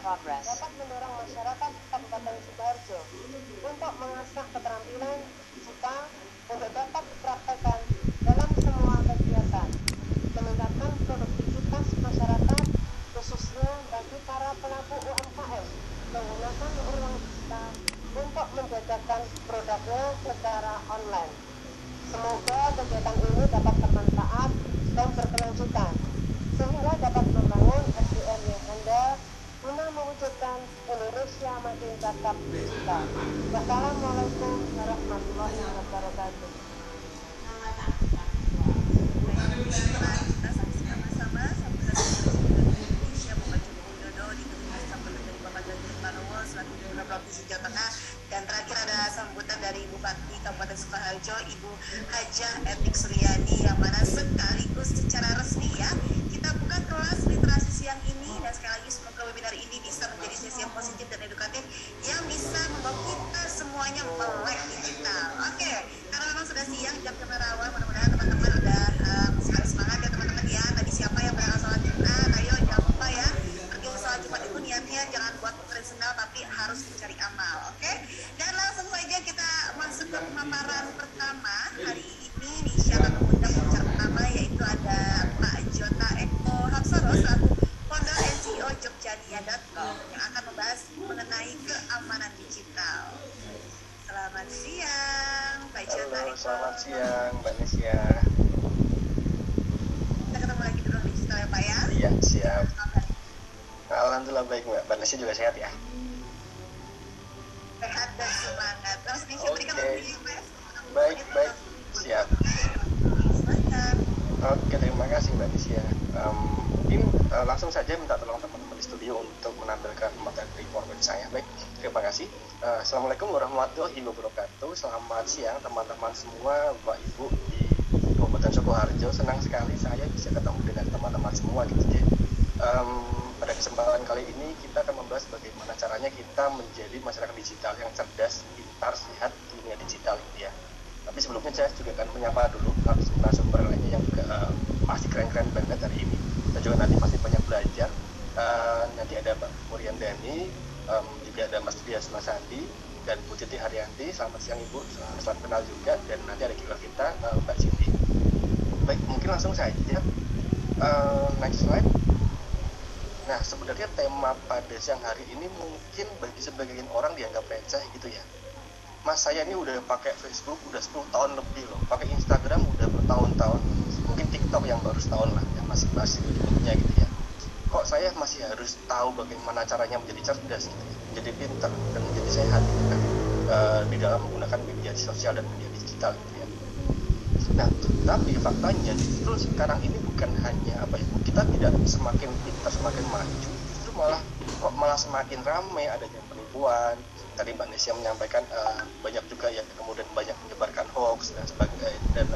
dapat mendorong masyarakat Kabupaten Sukoharjo untuk mengasah keterampilan digital untuk dapat dipraktekkan dalam semua kegiatan, meningkatkan produktivitas masyarakat, khususnya bagi para pelaku UMKM, menggunakan ruang digital untuk menjajakan produknya secara online. Semoga kegiatan ini dapat bermanfaat dan berkelanjutan, sehingga dapat membangun SDM yang handal guna mewujudkan Indonesia makin cakap digital. Wassalamualaikum warahmatullahi wabarakatuh. Kita saksikan bersama sambutan Presiden Indonesia Bapak Joko Widodo diterima sambutan dari Bapak Ganjar Pranowo selaku Gubernur Provinsi Jawa Tengah, dan terakhir ada sambutan dari Bupati Kabupaten Sukoharjo Ibu Hajah Etik Suryani, yang mana sekaligus secara resmi ya kita buka kelas literasi siang ini, dan sekali lagi semoga webinar ini bisa menjadi sesi yang positif dan edukatif yang bisa membawa kita semuanya melek digital. Oke, karena memang sudah siang, jam rawan, mudah-mudahan teman-teman udah semangat ya teman-teman ya. Tadi siapa yang berangkat sholat Jumat, ayo jangan lupa ya, pergi sholat Jumat itu niatnya jangan buat tradisional tapi harus mencari amal. Oke, dan langsung saja kita masuk ke pemaparan pertama hari ini. Nisha akan mengundang pembicara pertama, yaitu ada Pak Jota Eko Hapsoro selaku founder and CEO Jogjadia.com yang akan membahas mengenai keamanan digital. Selamat siang Pak Jota Eko. Selamat siang Mbak Nisha. Kita ketemu lagi di ruang digital ya Pak ya. Iya, siap. Alhamdulillah baik Mbak Nisha juga sehat ya. Sehat dan semangat. Terus Nisha berikan overview Pak ya. Baik, siap. Silakan. Oke, terima kasih Mbak Nisha. Mungkin langsung saja minta tolong teman-teman di studio untuk menampilkan materi PowerPoint saya. Baik, terima kasih. Assalamualaikum warahmatullahi wabarakatuh. Selamat siang teman-teman semua, Bapak Ibu di Kabupaten Sukoharjo. Senang sekali saya bisa ketemu dengan teman-teman semua gitu ya. Pada kesempatan kali ini kita akan membahas bagaimana caranya kita menjadi masyarakat digital yang cerdas, pintar, sehat di dunia digital gitu ya. Tapi sebelumnya saya juga akan menyapa dulu narasumber lainnya yang juga masih keren-keren banget hari ini. Kita juga nanti pasti banyak belajar. Nanti ada Mbak Muryandani, juga ada Mas Dias Mas Andi, dan Bu Titi Haryanti. Selamat siang Ibu, selamat kenal juga. Dan nanti ada juga kita Mbak Cindy. Baik, mungkin langsung saja. Next slide. Nah, sebenarnya tema pada siang hari ini mungkin bagi sebagian orang dianggap receh gitu ya. Mas, saya ini udah pakai Facebook udah 10 tahun lebih loh, pakai Instagram udah bertahun-tahun, mungkin TikTok yang baru setahun lah, yang masih bentuknya gitu ya. Kok saya masih harus tahu bagaimana caranya menjadi cerdas gitu ya, menjadi pintar dan menjadi sehat gitu kan, di dalam menggunakan media sosial dan media digital gitu ya. Nah, tapi faktanya justru sekarang ini bukan hanya kita tidak semakin pintar, semakin maju, justru malah semakin ramai adanya penipuan. Tadi Mbak Nisha menyampaikan banyak juga yang kemudian banyak menyebarkan hoax dan sebagainya, dan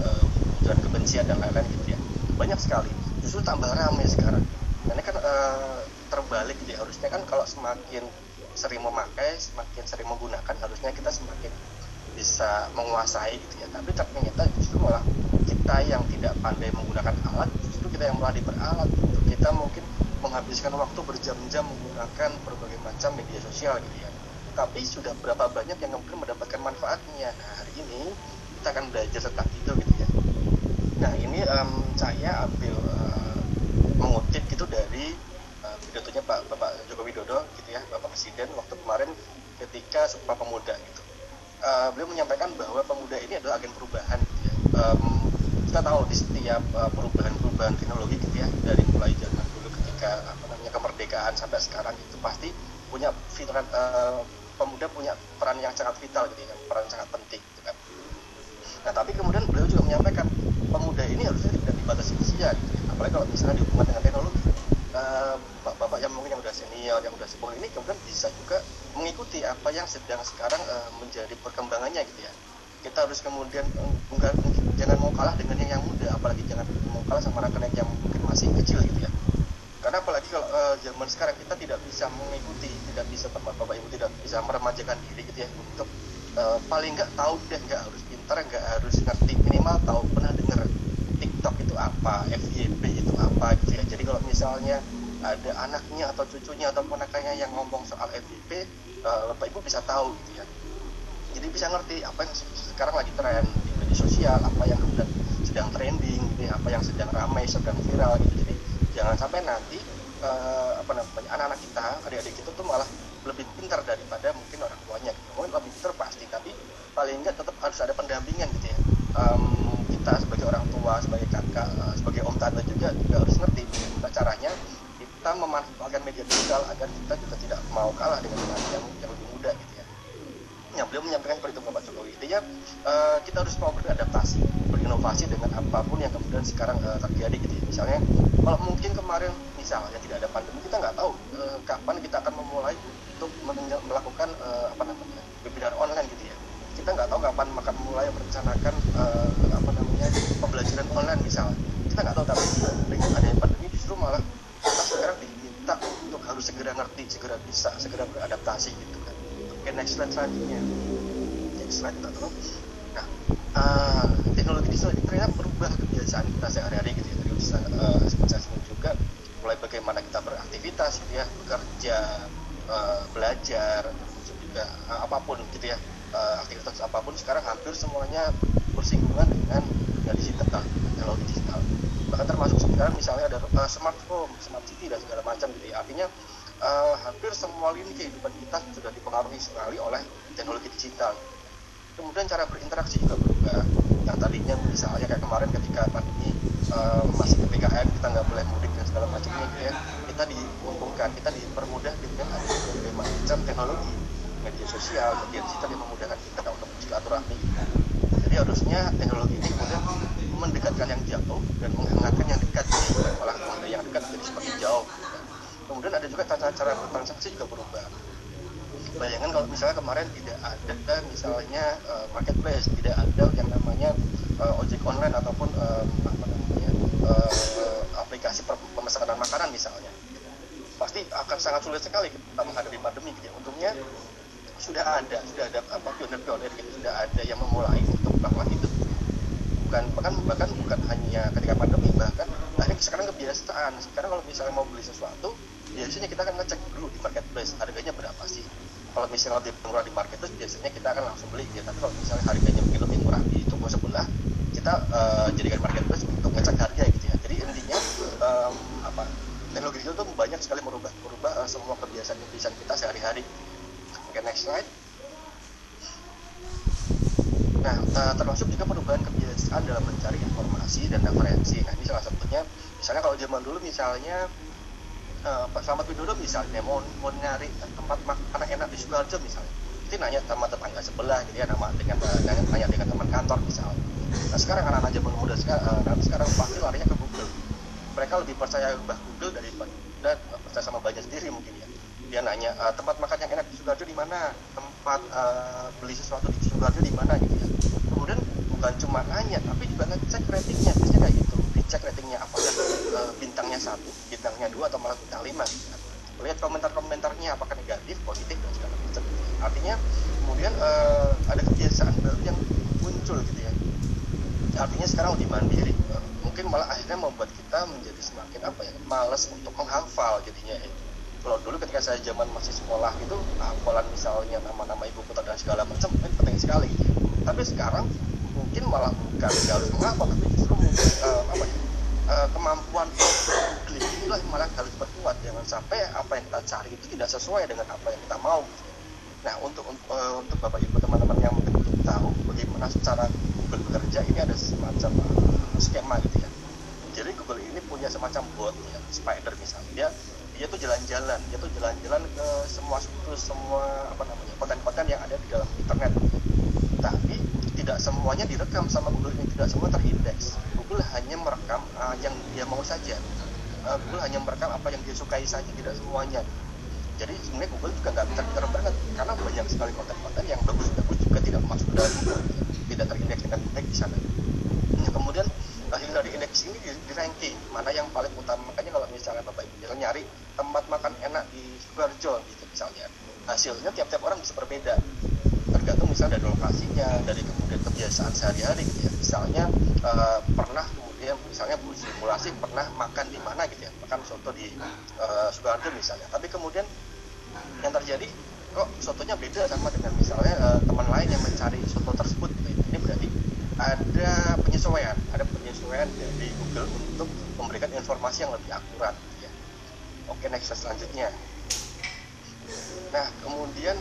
ujaran kebencian dan lain-lain gitu ya. Banyak sekali, justru tambah ramai sekarang. Nah, ini kan terbalik gitu ya. Harusnya kan kalau semakin sering memakai, semakin sering menggunakan, harusnya kita semakin bisa menguasai gitu ya. Tapi ternyata justru malah kita yang tidak pandai menggunakan alat, justru kita yang malah diperalat gitu. Kita mungkin menghabiskan waktu berjam-jam menggunakan berbagai macam media sosial gitu ya. Tapi sudah berapa banyak yang kemudian mendapatkan manfaatnya. Nah, hari ini kita akan belajar tentang itu gitu ya. Nah, ini saya ambil mengutip gitu dari pidatonya Bapak Joko Widodo gitu ya, Bapak Presiden waktu kemarin ketika Sumpah Pemuda gitu. Beliau menyampaikan bahwa pemuda ini adalah agen perubahan gitu ya. Kita tahu di setiap perubahan teknologi gitu ya, dari mulai zaman dulu ketika kemerdekaan sampai sekarang itu pasti punya fitrah, pemuda punya peran yang sangat vital gitu ya, peran sangat penting gitu kan. Nah, tapi kemudian beliau juga menyampaikan pemuda ini harusnya tidak dibatasi usia gitu ya, apalagi kalau misalnya dihubungkan dengan teknologi. Bapak yang mungkin yang udah senior, yang udah sepuh ini kemudian bisa juga mengikuti apa yang sedang sekarang menjadi perkembangannya gitu ya. Kita harus kemudian jangan mau kalah dengan yang muda, apalagi jangan mau kalah sama anak-anak yang mungkin masih kecil gitu ya. Karena apalagi kalau zaman sekarang kita tidak bisa mengikuti, tidak bisa Bapak Ibu tidak bisa meremajakan diri gitu ya, untuk paling nggak tahu deh, nggak harus pintar, nggak harus ngerti, minimal tahu pernah dengar TikTok itu apa, FYP itu apa gitu ya. Jadi kalau misalnya ada anaknya atau cucunya atau ponakannya yang ngomong soal FYP, Bapak Ibu bisa tahu gitu ya. Jadi bisa ngerti apa yang sekarang lagi tren di media sosial, apa yang kemudian sedang trending gitu ya, apa yang sedang ramai, sedang viral gitu. Jadi jangan sampai nanti anak-anak kita, adik-adik kita tuh malah lebih pintar daripada mungkin orang tuanya gitu. Mungkin lebih pintar pasti, tapi paling enggak tetap harus ada pendampingan gitu ya. Kita sebagai orang tua, sebagai kakak, sebagai om tante juga harus ngerti gimana caranya kita memanfaatkan media digital agar kita juga tidak mau kalah dengan yang lebih muda gitu ya. Yang beliau menyampaikan seperti itu Pak Jokowi. Intinya kita harus mau beradaptasi, berinovasi dengan apapun yang kemudian sekarang terjadi gitu ya. Misalnya kalau mungkin kemarin misalnya tidak ada pandemi, kita nggak tahu kapan kita akan memulai untuk melakukan webinar online gitu ya. Kita nggak tahu kapan akan mulai merencanakan pembelajaran online misalnya. Kita nggak tahu, tapi dengan adanya pandemi justru malah kita sekarang diminta untuk harus segera ngerti, segera bisa, segera beradaptasi gitu kan. Oke, next slide selanjutnya. Next slide kita tahu. Nah, teknologi digital ini ternyata merubah kebiasaan kita sehari-hari gitu ya. Tadi saya sebut juga mulai bagaimana kita beraktivitas gitu ya, bekerja, belajar, juga apapun gitu ya. Aktivitas apapun sekarang hampir semuanya bersinggungan dengan digital, teknologi digital. Bahkan termasuk sekarang misalnya ada smart home, smart city dan segala macam gitu ya. Artinya hampir semua lini kehidupan kita sudah dipengaruhi sekali oleh teknologi digital. Kemudian cara berinteraksi juga berubah. Yang tadinya misalnya kayak kemarin ketika pandemi masih PPKM, kita nggak boleh mudik dan segala macamnya gitu ya. Kita diuntungkan, kita dipermudah dengan berbagai macam teknologi, media sosial, media digital yang memudahkan kita untuk bersilaturahmi. Jadi harusnya teknologi ini kemudian mendekatkan yang jauh dan menghangatkan yang dekat, malah yang dekat jadi semakin jauh. Kemudian ada juga cara bertransaksi juga berubah. Bayangkan kalau misalnya kemarin tidak ada misalnya marketplace, tidak ada yang namanya ojek online ataupun aplikasi pemesanan makanan misalnya, pasti akan sangat sulit sekali kita menghadapi pandemi gitu ya. Untungnya sudah ada pionir-pionir gitu, sudah ada yang memulai untuk melakukan itu. Bahkan bukan hanya ketika pandemi, bahkan ini sekarang kebiasaan. Sekarang kalau misalnya mau beli sesuatu, biasanya kita akan ngecek dulu di marketplace harganya berapa sih. Kalau misalnya lebih murah di marketplace, biasanya kita akan langsung beli ya. Tapi kalau misalnya harganya mungkin lebih murah di toko sebelah, kita jadikan marketplace untuk ngecek harga gitu ya. Jadi intinya teknologi itu tuh banyak sekali merubah semua kebiasaan kita sehari-hari. Oke, next slide. Nah, termasuk juga perubahan kebiasaan dalam mencari informasi dan referensi. Nah, ini salah satunya. Misalnya kalau zaman dulu misalnya Pak Slamet Widodo misalnya mau nyari tempat makanan enak di Sukoharjo misalnya, itu nanya sama tetangga sebelah gitu ya, nanya dengan teman kantor misalnya. Nah, sekarang anak-anak zaman muda sekarang pasti larinya ke Google. Mereka lebih percaya Google daripada percaya sama banyak sendiri mungkin ya. Dia nanya tempat makan yang enak di Sukoharjo di mana, tempat beli sesuatu di Sukoharjo di mana gitu ya. Kemudian bukan cuma nanya, tapi juga ngecek ratingnya, biasanya kayak gitu. Dicek ratingnya apakah bintangnya 1, bintangnya 2 atau malah bintang 5 gitu kan. Lihat komentar-komentarnya apakah negatif, positif dan segala macam. Artinya kemudian ada kebiasaan baru yang muncul gitu ya. Artinya sekarang lebih mandiri. Mungkin malah akhirnya membuat kita menjadi semakin malas untuk menghafal jadinya ya. Kalau dulu ketika saya zaman masih sekolah itu hafalan misalnya nama-nama ibu kota dan segala macam mungkin penting sekali gitu ya. Tapi sekarang mungkin malah bukan harus menghafal, tapi justru mungkin kemampuan googling inilah yang malah harus berkuat. Jangan sampai apa yang kita cari itu tidak sesuai dengan apa yang kita mau gitu. Nah, untuk Bapak Ibu teman-teman yang mungkin belum tahu bagaimana secara Google bekerja, ini ada semacam skema gitu ya. Jadi Google ini punya semacam bot ya, spider misalnya. Dia tuh jalan-jalan ke semua situs, semua konten-konten yang ada di dalam internet. Tapi tidak semuanya direkam sama Google ini, tidak semua terindeks. Google hanya merekam yang dia mau saja. Google hanya merekam apa yang dia sukai saja, tidak semuanya. Jadi sebenarnya Google juga nggak pintar-pintar banget, karena banyak sekali konten-konten yang bagus-bagus juga tidak masuk ke dalam Google, tidak terindeks dengan baik di sana. Nah, kemudian hasil dari indeks ini di ranking mana yang paling utama. Makanya kalau misalnya Bapak Ibu misalnya nyari tempat makan enak di Sukoharjo gitu misalnya, hasilnya tiap-tiap orang bisa berbeda, tergantung misalnya dari lokasinya, dari kemudian kebiasaan sehari-hari gitu ya. Misalnya pernah kemudian misalnya Bu simulasi pernah makan di mana gitu ya, makan soto di Sukoharjo misalnya, tapi kemudian yang terjadi kok sotonya beda sama dengan misalnya teman lain yang mencari soto tersebut gitu ya. Ini berarti ada penyesuaian dari Google untuk memberikan informasi yang lebih akurat gitu ya. Oke, next selanjutnya. Nah, kemudian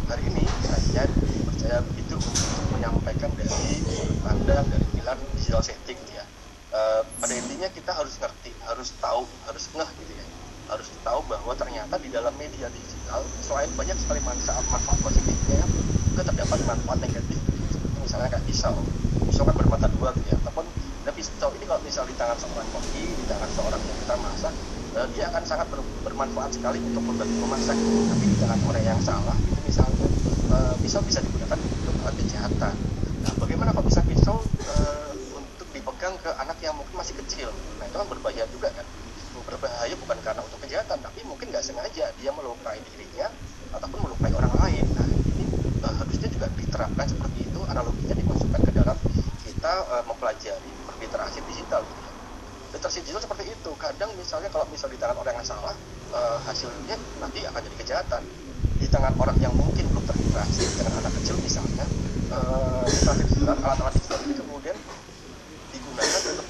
hari ini saya dipercaya begitu untuk menyampaikan dari sudut pandang dari pilar digital setting gitu ya. Pada intinya kita harus ngerti, harus tahu, harus ngeh gitu ya. Harus tahu bahwa ternyata di dalam media digital selain banyak sekali manfaat positifnya, juga terdapat manfaat negatif. Seperti misalnya kayak pisau kan bermata dua gitu ya. Ataupun pisau ini kalau misal di tangan seorang koki, di tangan seorang yang kita masak, dia akan sangat bermanfaat sekali untuk membantu memasak. Tapi di tangan orang yang salah, itu misalnya pisau bisa digunakan untuk alat kejahatan. Nah, bagaimana kalau bisa pisau untuk dipegang ke anak yang mungkin masih kecil? Nah, itu kan berbahaya juga kan. Berbahaya bukan karena untuk kejahatan, tapi mungkin nggak sengaja dia melukai dirinya ataupun melukai orang lain. Nah, ini harusnya juga diterapkan seperti itu, analoginya dimasukkan ke dalam kita mempelajari literasi digital gitu ya. Literasi digital seperti itu. Kadang misalnya kalau misal di tangan orang yang salah, hasilnya nanti akan jadi kejahatan. Di tangan orang yang mungkin belum terliterasi dengan anak kecil misalnya, literasi digital, alat-alat digital ini kemudian digunakan untuk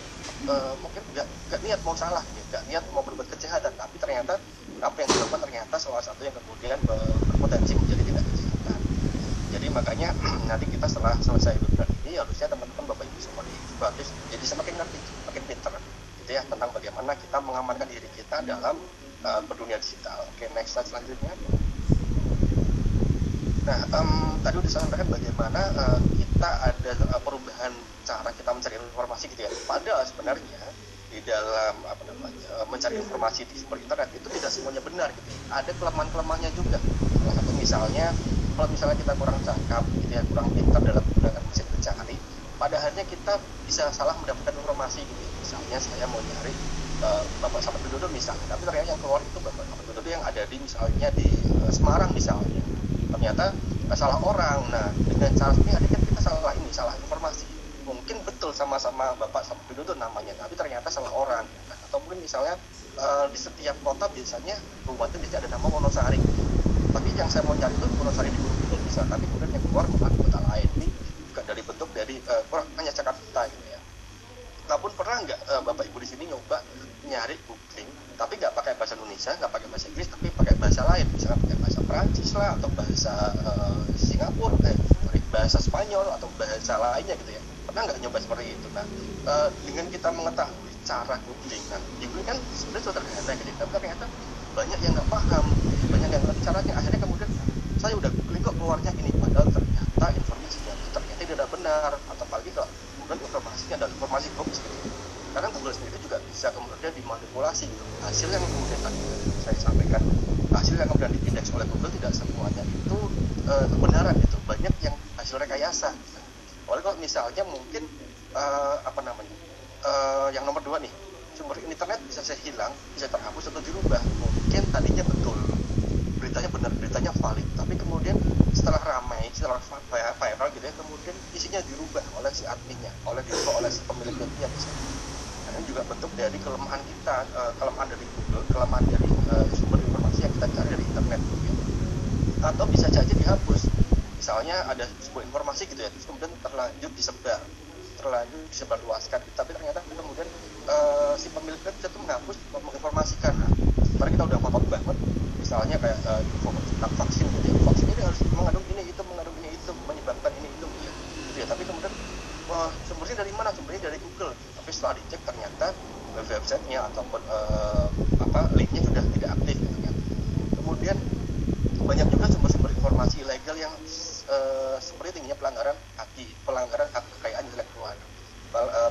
mungkin nggak niat mau salah, nggak niat mau berbuat kejahatan, tapi ternyata apa yang dilakukan ternyata salah satu yang kemudian berpotensi menjadi tindak kejahatan. Jadi makanya nanti kita setelah selesai webinar ini harusnya teman-teman Bapak Ibu semua bagus, jadi semakin ngerti, makin pintar gitu ya tentang bagaimana kita mengamankan diri kita dalam berdunia digital. Oke, next slide selanjutnya. Nah, tadi udah saya sampaikan bagaimana kita ada perubahan cara kita mencari informasi gitu ya. Padahal sebenarnya di dalam mencari informasi di super internet itu tidak semuanya benar gitu. Ada kelemahan-kelemahannya juga. Salah satu misalnya, kalau misalnya kita kurang cakap gitu ya, kurang pintar dalam menggunakan mesin pencari, pada akhirnya kita bisa salah mendapatkan informasi gitu. Misalnya saya mau nyari Bapak Sahabat Widodo misalnya, tapi ternyata yang keluar itu Bapak Sahabat Widodo yang ada di misalnya di Semarang misalnya. Ternyata salah orang. Nah, dengan cara ini akhirnya kita salah informasi. Mungkin betul sama-sama Bapak Sahabat Widodo namanya, tapi ternyata salah orang. Nah, atau mungkin misalnya di setiap kota biasanya kabupaten bisa ada nama Wonosari. Tapi yang saya mau cari itu Wonosari di Gunung bisa, tapi kemudian yang keluar bukan kota lain. Ini juga dari bentuk dari kurang hanya cakap kita gitu ya. Namun pernah nggak Bapak Ibu di sini nyoba nyari googling, tapi nggak pakai bahasa Indonesia, nggak pakai bahasa Inggris, tapi pakai bahasa lain, misalnya pakai bahasa Perancis lah, atau bahasa Singapura, bahasa Spanyol atau bahasa lainnya gitu ya. Pernah nggak nyoba seperti itu? Nah, dengan kita mengetahui cara googling, nah googling kan sebenarnya sudah tergana gitu, tapi ternyata banyak yang nggak paham, banyak yang nggak caranya, akhirnya kemudian saya udah googling kok keluarnya ini, padahal ternyata informasinya ternyata tidak benar, atau apalagi kalau kemudian informasinya adalah informasi hoax gitu. Karena Google sendiri juga bisa kemudian dimanipulasi gitu. Hasil yang kemudian tadi saya sampaikan, hasil yang kemudian diindeks oleh Google tidak semuanya itu kebenaran gitu. Banyak yang hasil rekayasa gitu. Oleh kalau misalnya mungkin yang nomor 2 nih, sumber internet bisa saya hilang, bisa terhapus atau dirubah. Mungkin tadinya betul, beritanya benar, beritanya valid, tapi kemudian setelah ramai, setelah viral gitu ya, kemudian isinya dirubah oleh si adminnya, dirubah oleh si pemilik webnya misalnya. Nah, ini juga bentuk dari kelemahan kita, kelemahan dari Google, kelemahan dari sumber informasi yang kita cari dari internet gitu. Atau bisa saja dihapus, misalnya ada sebuah informasi gitu ya, terus kemudian terlanjur disebarluaskan, tapi ternyata kemudian si pemilik web itu menghapus, menginformasikan. Nah, sebenarnya kita udah ngotot banget, misalnya kayak info tentang vaksin gitu ya, vaksin ini harus mengandung ini itu, menyebabkan ini itu gitu ya, tapi kemudian sumbernya dari mana? Sumbernya dari Google, tapi setelah dicek ternyata websitenya ataupun linknya sudah tidak aktif gitu kan. Kemudian banyak juga sumber-sumber informasi ilegal yang seperti tingginya pelanggaran hak kekayaan intelektual,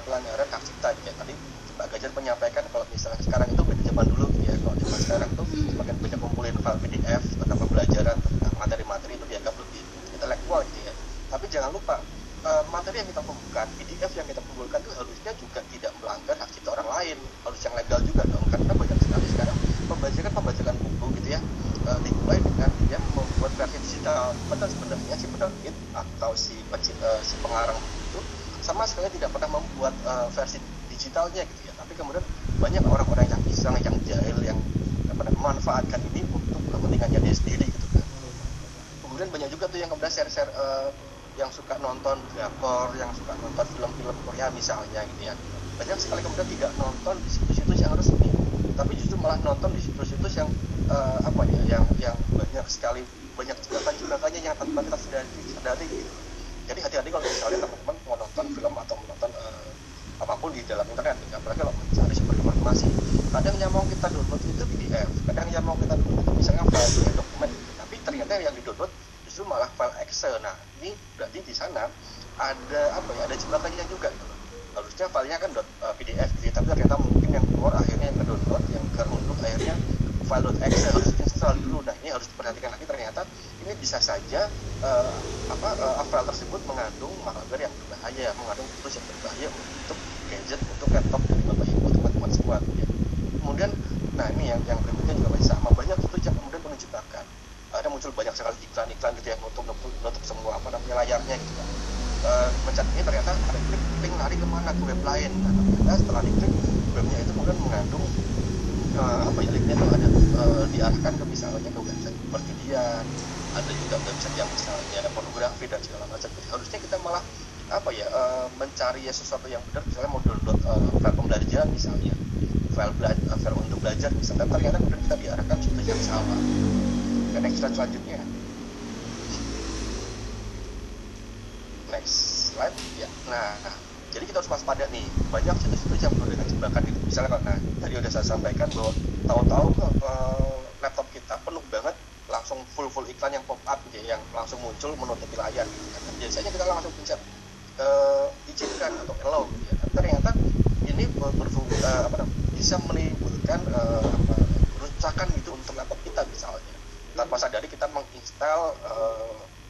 pelanggaran hak cipta gitu ya. Tadi Pak Gajar menyampaikan kalau misalnya sekarang itu beda zaman dulu gitu ya, kalau zaman sekarang tuh semakin banyak kumpulin file PDF tentang pembelajaran tentang materi-materi itu dianggap lebih intelektual gitu ya. Tapi jangan lupa materi yang kita kumpulkan, PDF yang kita kumpulkan itu harusnya juga tidak melanggar hak cipta orang lain, harus yang legal juga dong, karena banyak sekali sekarang pembajakan buku gitu ya, dimulai dengan dia membuat versi digital, padahal sebenarnya si penerbit atau si pengarang itu sama sekali tidak pernah membuat versi digitalnya gitu ya. Tapi kemudian banyak orang-orang yang iseng, yang jahil, yang memanfaatkan ini untuk kepentingannya dia sendiri gitu kan. Kemudian banyak juga tuh yang kemudian share-share yang suka nonton drakor, yang suka nonton film-film Korea misalnya gitu ya. Banyak sekali kemudian tidak nonton di situs-situs yang resmi, tapi justru malah nonton di situs-situs yang yang banyak sekali banyak jebakan-jebakannya yang tanpa kita sadari gitu. Jadi hati-hati kalau misalnya teman-teman mau nonton film atau menonton apapun di dalam internet, apalagi kalau mencari sumber informasi. Kadang yang mau kita download itu PDF, kadang yang mau kita download itu misalnya file dokumen gitu. Tapi ternyata yang di-download justru malah file Excel. Nah, ini berarti di sana ada jebakannya juga gitu. Harusnya filenya kan PDF gitu, tapi ternyata mungkin yang keluar akhirnya yang ke-download, yang ke-unduh akhirnya file.exe harus install dulu. Nah, ini harus diperhatikan lagi, ternyata ini bisa saja file tersebut mengandung malware yang berbahaya, mengandung virus yang berbahaya untuk gadget, untuk laptop dari Bapak Ibu teman-teman semua ya. Kemudian, nah ini yang berikutnya juga masih sama, banyak situs yang kemudian penuh jebakan. Ada muncul banyak sekali iklan-iklan gitu ya, nutup semua layarnya gitu kan. Mencet ini ternyata ada klik lari kemana, ke web lain. Nah, ternyata setelah diklik webnya itu kemudian mengandung linknya itu ada diarahkan ke misalnya ke website perjudian, ada juga website yang misalnya pornografi dan segala macam. Jadi harusnya kita malah mencari sesuatu yang benar, misalnya mau download file pembelajaran misalnya, file untuk belajar misalnya, ternyata kemudian kita diarahkan situs yang salah. Dan next slide selanjutnya. Next slide ya. Nah, jadi kita harus waspada nih, banyak situs-situs yang penuh dengan jebakan gitu. Misalnya tadi udah saya sampaikan bahwa tahu-tahu laptop kita penuh banget langsung full iklan yang pop up gitu ya, yang langsung muncul menutupi layar gitu kan. Biasanya kita langsung pencet izinkan atau allow gitu ya. Tapi ternyata ini bisa menimbulkan kerusakan gitu untuk laptop kita misalnya. Tanpa sadari kita menginstal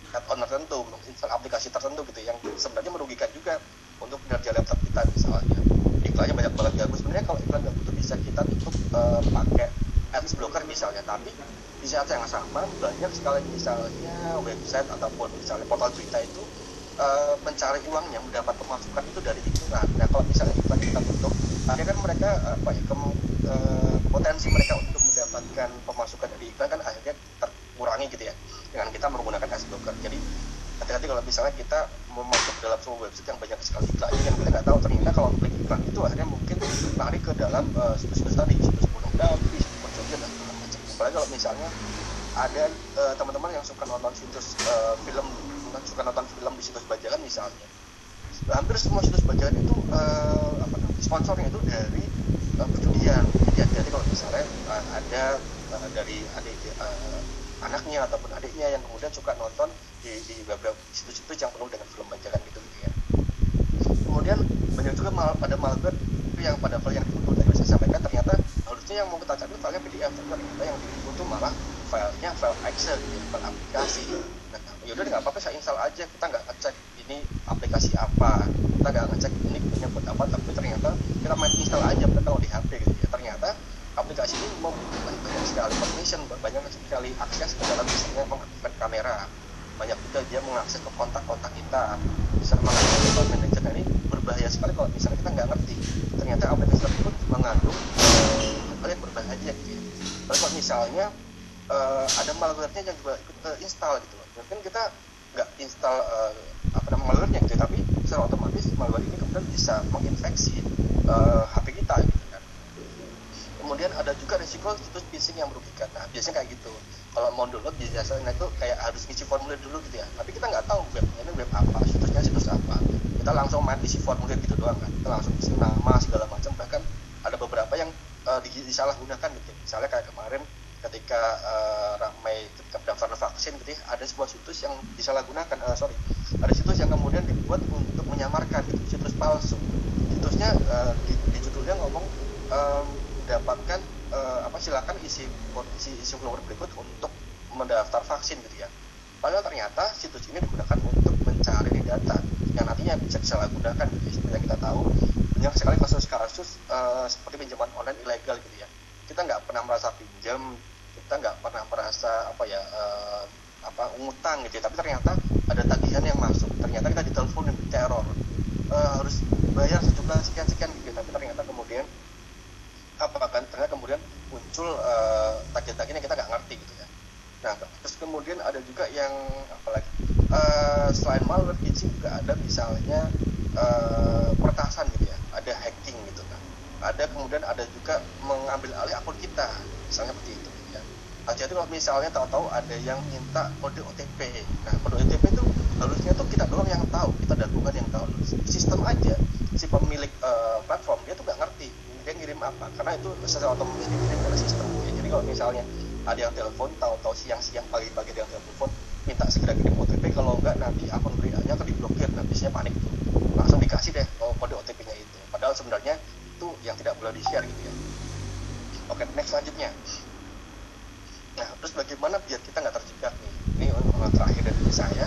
add-on tertentu, menginstal aplikasi tertentu gitu yang sebenarnya merugikan juga untuk kinerja laptop kita misalnya. Iklannya banyak banget ganggu. Sebenarnya kalau iklan ganggu itu bisa kita tutup pakai ads blocker misalnya, tapi di saat yang sama banyak sekali misalnya website ataupun misalnya portal berita itu mencari uangnya, mendapat pemasukan itu dari iklan. Nah, kalau misalnya iklan kita tutup, akhirnya kan mereka potensi mereka untuk mendapatkan pemasukan dari iklan kan akhirnya terkurangi gitu ya, dengan kita menggunakan ads blocker. Jadi hati-hati kalau misalnya kita mau masuk ke dalam sebuah website yang banyak sekali iklannya, yang kita nggak tahu ternyata kalau klik iklan itu akhirnya mungkin lari ke dalam situs-situs tadi, situs pornografi, situs perjudian dan segala macam. Apalagi kalau misalnya ada teman-teman yang suka nonton situs film di situs bajakan misalnya, hampir semua situs bajakan itu sponsornya itu dari perjudian. Jadi kalau misalnya ada dari anaknya ataupun adiknya yang kemudian suka nonton di beberapa situs-situs yang penuh dengan film bajakan gitu ya. Kemudian banyak juga pada malware yang pada file yang dibutuh tadi saya sampaikan, ternyata harusnya yang mau kita cari filenya PDF, ternyata yang dibutuh malah filenya file Excel gitu, file aplikasi. Nah, yaudah nggak apa-apa, saya install aja, kita nggak ngecek ini aplikasi apa, kita nggak ngecek ini punya buat apa, tapi ternyata kita main install aja kalau di HP gitu ya. Ternyata aplikasi ini membutuhkan banyak sekali permission, banyak sekali akses ke dalam misalnya mengaktifkan kamera, banyak juga dia mengakses ke kontak-kontak kita, bisa mengakses ke manajer. Ini berbahaya sekali kalau misalnya kita nggak ngerti. Ternyata aplikasi tersebut mengandung hal yang berbahaya gitu ya. Lalu kalau misalnya ada malware-nya yang juga ikut install gitu, mungkin kita nggak install malware-nya gitu, tapi secara otomatis malware ini kemudian bisa menginfeksi HP kita gitu kan. Kemudian ada juga risiko situs phishing yang merugikan. Nah, biasanya kayak gitu. Kalau mau download biasanya itu kayak harus ngisi formulir dulu gitu ya. Tapi kita nggak tahu webnya ini web apa, situsnya situs apa. Kita langsung main isi formulir gitu doang kan. Kita langsung isi nama segala macam. Bahkan ada beberapa yang disalahgunakan gitu. Misalnya kayak kemarin ketika ramai ketika pendaftaran vaksin gitu ya, ada sebuah situs yang disalahgunakan. Ada situs yang kemudian dibuat untuk menyamarkan gitu, situs palsu. Situsnya di judulnya ngomong mendapatkan silakan isi formulir berikut untuk mendaftar vaksin gitu ya. Padahal ternyata situs ini digunakan untuk mencari data yang nantinya bisa disalahgunakan gitu ya. Seperti yang kita tahu banyak sekali kasus-kasus seperti pinjaman online ilegal gitu ya. Kita nggak pernah merasa pinjam, kita nggak pernah merasa ngutang gitu ya. Tapi ternyata ada tagihan yang masuk, ternyata kita diteleponin, teror. harus bayar sejumlah sekian gitu, tapi ternyata kemudian ternyata kemudian muncul tagihan-tagihan yang kita nggak ngerti gitu ya. Nah, terus kemudian ada juga yang apalagi selain malware phishing juga ada misalnya peretasan gitu ya, ada hacking gitu kan. Kemudian ada juga mengambil alih akun kita, misalnya seperti itu gitu ya. Hati-hati kalau misalnya tahu-tahu ada yang minta kode OTP. Nah, kode OTP itu harusnya tuh kita doang yang tahu, kita dan bukan yang tahu. Sistem aja si pemilik platform dia tuh nggak ngerti dia ngirim apa, karena itu secara otomatis dikirim oleh sistem ya. Jadi kalau misalnya ada yang telepon, tahu-tahu siang-siang pagi-pagi ada yang telepon minta segera kirim OTP, kalau enggak nanti akun WA-nya akan diblokir. Nah, biasanya panik tuh, langsung dikasih deh kode OTP-nya itu, padahal sebenarnya itu yang tidak boleh di-share gitu ya. Oke, next selanjutnya. Nah, terus bagaimana biar kita nggak terjebak nih? Ini terakhir dari saya,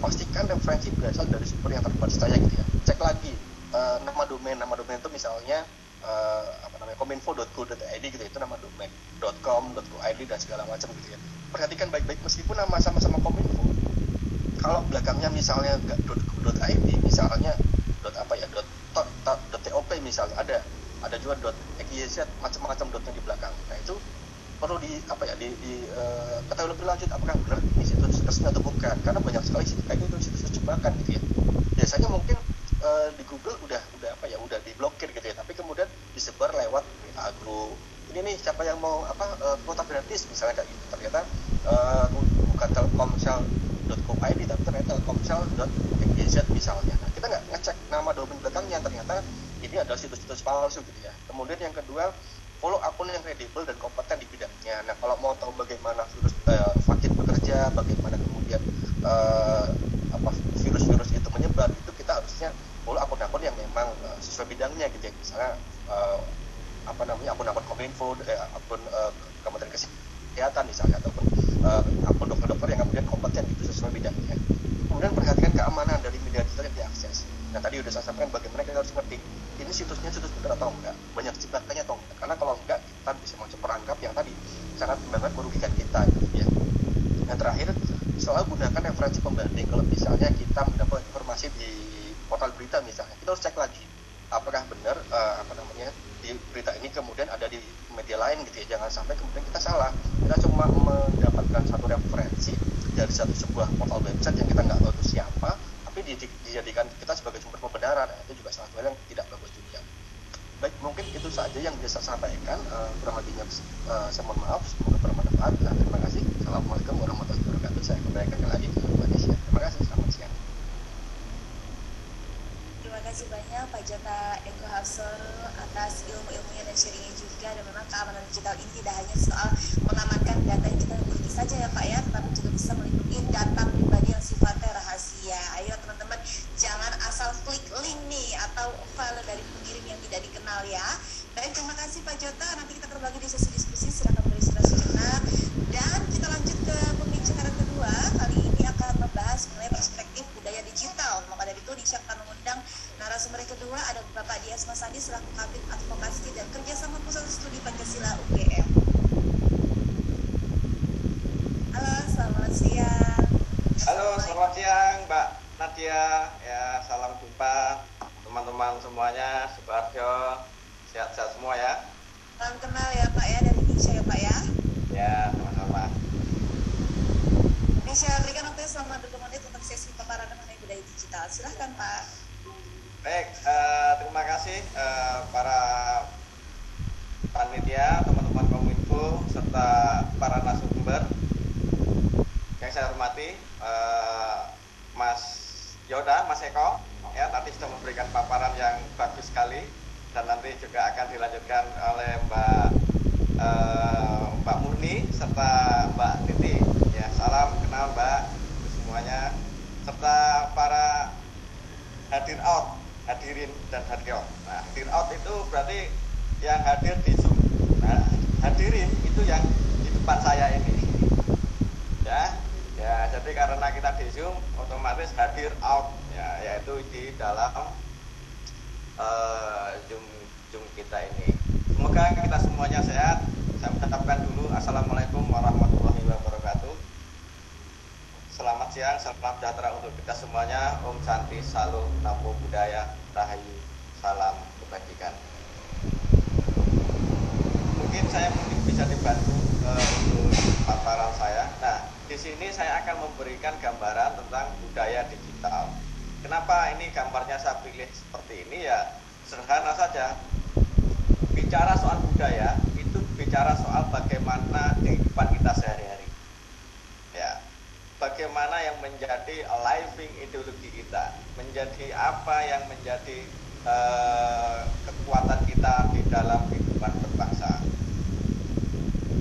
pastikan referensi berasal dari sumber yang terpercaya gitu ya. Cek lagi nama domain itu misalnya kominfo.go.id gitu, itu nama domain, .com, .go.id dan segala macam gitu ya. Perhatikan baik-baik, meskipun nama sama-sama kominfo, kalau belakangnya misalnya nggak .go.id, misalnya .top misalnya, ada juga .xyz, macam-macam dotnya di belakang. Nah, itu perlu ketahui lebih lanjut apakah benar ini situs resmi atau bukan, karena banyak sekali kayak gitu situs jebakan gitu ya. Biasanya mungkin di Google udah diblokir gitu ya, tapi kemudian disebar lewat WA group. Ini nih siapa yang mau kuota gratis misalnya kayak gitu, ternyata bukan telkomsel.co.id tapi ternyata telkomsel.xyz misalnya. Nah, kita nggak ngecek nama domain belakangnya, ternyata ini adalah situs-situs palsu gitu ya. Kemudian yang kedua, follow akun yang kredibel dan kompeten di bidangnya. Nah, kalau mau tahu bagaimana virus vaksin bekerja, bagaimana kemudian virus-virus itu menyebar, itu kita harusnya follow akun-akun yang memang sesuai bidangnya gitu ya. Misalnya akun-akun Kominfo, akun Kementerian Kesehatan misalnya, ataupun akun dokter-dokter yang kemudian kompeten itu sesuai bidangnya. Kemudian perhatikan keamanan dari media digital yang diakses. Nah, tadi udah saya sampaikan bagaimana kita harus ngerti ini situsnya situs benar atau enggak, banyak jebakannya atau enggak, karena kalau enggak kita bisa masuk perangkap yang tadi sangat banget merugikan kita gitu ya. Yang terakhir, selalu gunakan referensi pembanding. Kalau misalnya kita mendapat informasi di portal berita misalnya, kita harus cek lagi apakah benar di berita ini kemudian ada di media lain gitu ya. Jangan sampai kemudian kita salah, kita cuma mendapatkan satu referensi dari sebuah portal website yang kita nggak tahu itu siapa, tapi dijadikan kita sebagai sumber pembenaran. Nah, itu juga salah satu yang tidak bagus juga. Baik, mungkin itu saja yang bisa saya sampaikan. Kurang lebihnya saya mohon maaf, semoga bermanfaat. Terima kasih. Assalamualaikum warahmatullahi wabarakatuh. Saya kembalikan lagi ke Mbak Desya. Terima kasih, selamat siang. Terima kasih banyak Pak Jota Eko Hafsor atas ilmu-ilmunya dan sharingnya juga. Dan memang keamanan digital ini tidak hanya soal mengamankan data yang kita miliki saja ya Pak ya, tetapi juga bisa melindungi data pribadi yang sifatnya rahasia. Ayo teman-teman, jangan asal klik link nih atau file dari pengirim yang tidak dikenal ya. Baik, terima kasih Pak Jota. Nanti kita berbagi di sesi diskusi, silakan beristirahat sejenak. Dan kita lanjut ke pembicaraan kedua. Kali ini akan membahas mengenai perspektif budaya digital. Maka dari itu Disha akan mengundang narasumber kedua, ada Bapak Dias Mas Adi selaku Kabid Advokasi dan Kerjasama Pusat Studi Pancasila UGM. Halo, selamat siang. Halo, selamat siang Mbak Nadia. Ya, salam jumpa teman-teman semuanya, Subarjo, sehat-sehat semua ya. Salam kenal ya Pak ya, dari Disha ya Pak ya. Ya, sama-sama. Disha, berikan waktu selama 20 menit untuk sesi paparan mengenai budaya digital. Silahkan Pak. Baik, terima kasih para panitia, teman-teman Kominfo, serta para narasumber yang saya hormati, Mas Yoda, Mas Eko, ya tadi sudah memberikan paparan yang bagus sekali, dan nanti juga akan dilanjutkan oleh Mbak Murni serta Mbak Titi. Ya, salam kenal Mbak semuanya, serta para hadirin dan hadirat. Nah, hadir out itu berarti yang hadir di Zoom. Nah, hadirin itu yang di depan saya ini. Ya, jadi karena kita di Zoom, otomatis hadir out, ya, yaitu di dalam Zoom kita ini. Semoga kita semuanya sehat. Saya ucapkan dulu Assalamualaikum warahmatullahi wabarakatuh. Selamat siang, salam sejahtera untuk kita semuanya. Om Santi, Salam, Namo Buddhaya, Rahayu, salam kebajikan. Mungkin saya bisa dibantu untuk paparan saya. Nah, di sini saya akan memberikan gambaran tentang budaya digital. Kenapa ini gambarnya saya pilih seperti ini ya? Sederhana saja. Bicara soal budaya itu bicara soal bagaimana kehidupan kita sehari-hari. Ya, bagaimana yang menjadi living ideologi kita, menjadi apa yang menjadi kekuatan kita di dalam kehidupan berbangsa.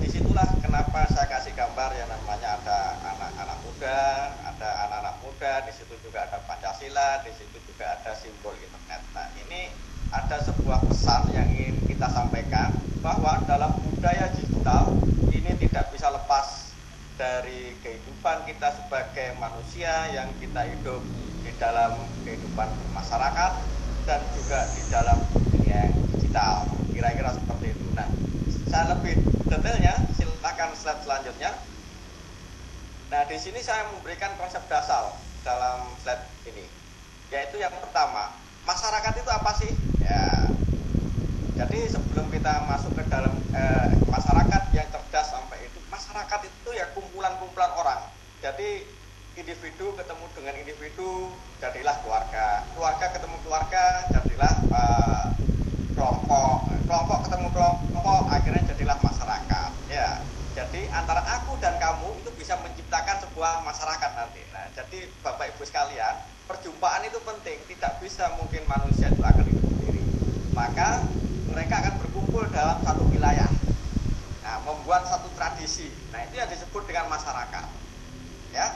Disitulah kenapa saya kasih gambar yang namanya ada anak-anak muda, ada anak-anak muda, di situ juga ada Pancasila, di situ juga ada simbol internet. Nah, ini ada sebuah pesan yang ingin kita sampaikan bahwa dalam budaya digital ini tidak bisa lepas dari kehidupan kita sebagai manusia yang kita hidup di dalam kehidupan masyarakat dan juga di dalam dunia digital. Kira-kira seperti itu. Nah, saya lebih detailnya silakan slide selanjutnya. Nah, di sini saya memberikan konsep dasar dalam slide ini, yaitu yang pertama, masyarakat itu apa sih? Ya, jadi sebelum kita masuk ke dalam masyarakat yang cerdas sampai itu, masyarakat itu ya kumpulan-kumpulan orang. Jadi individu ketemu dengan individu, jadilah keluarga. Keluarga ketemu keluarga, jadilah kelompok. Kelompok ketemu kelompok, akhirnya jadilah masyarakat. Ya, jadi antara aku dan kamu itu bisa menciptakan sebuah masyarakat nanti. Nah, jadi Bapak Ibu sekalian, perjumpaan itu penting. Tidak bisa mungkin manusia itu akan hidup sendiri. Maka mereka akan berkumpul dalam satu wilayah. Nah, membuat satu tradisi. Nah, itu yang disebut dengan masyarakat. Ya,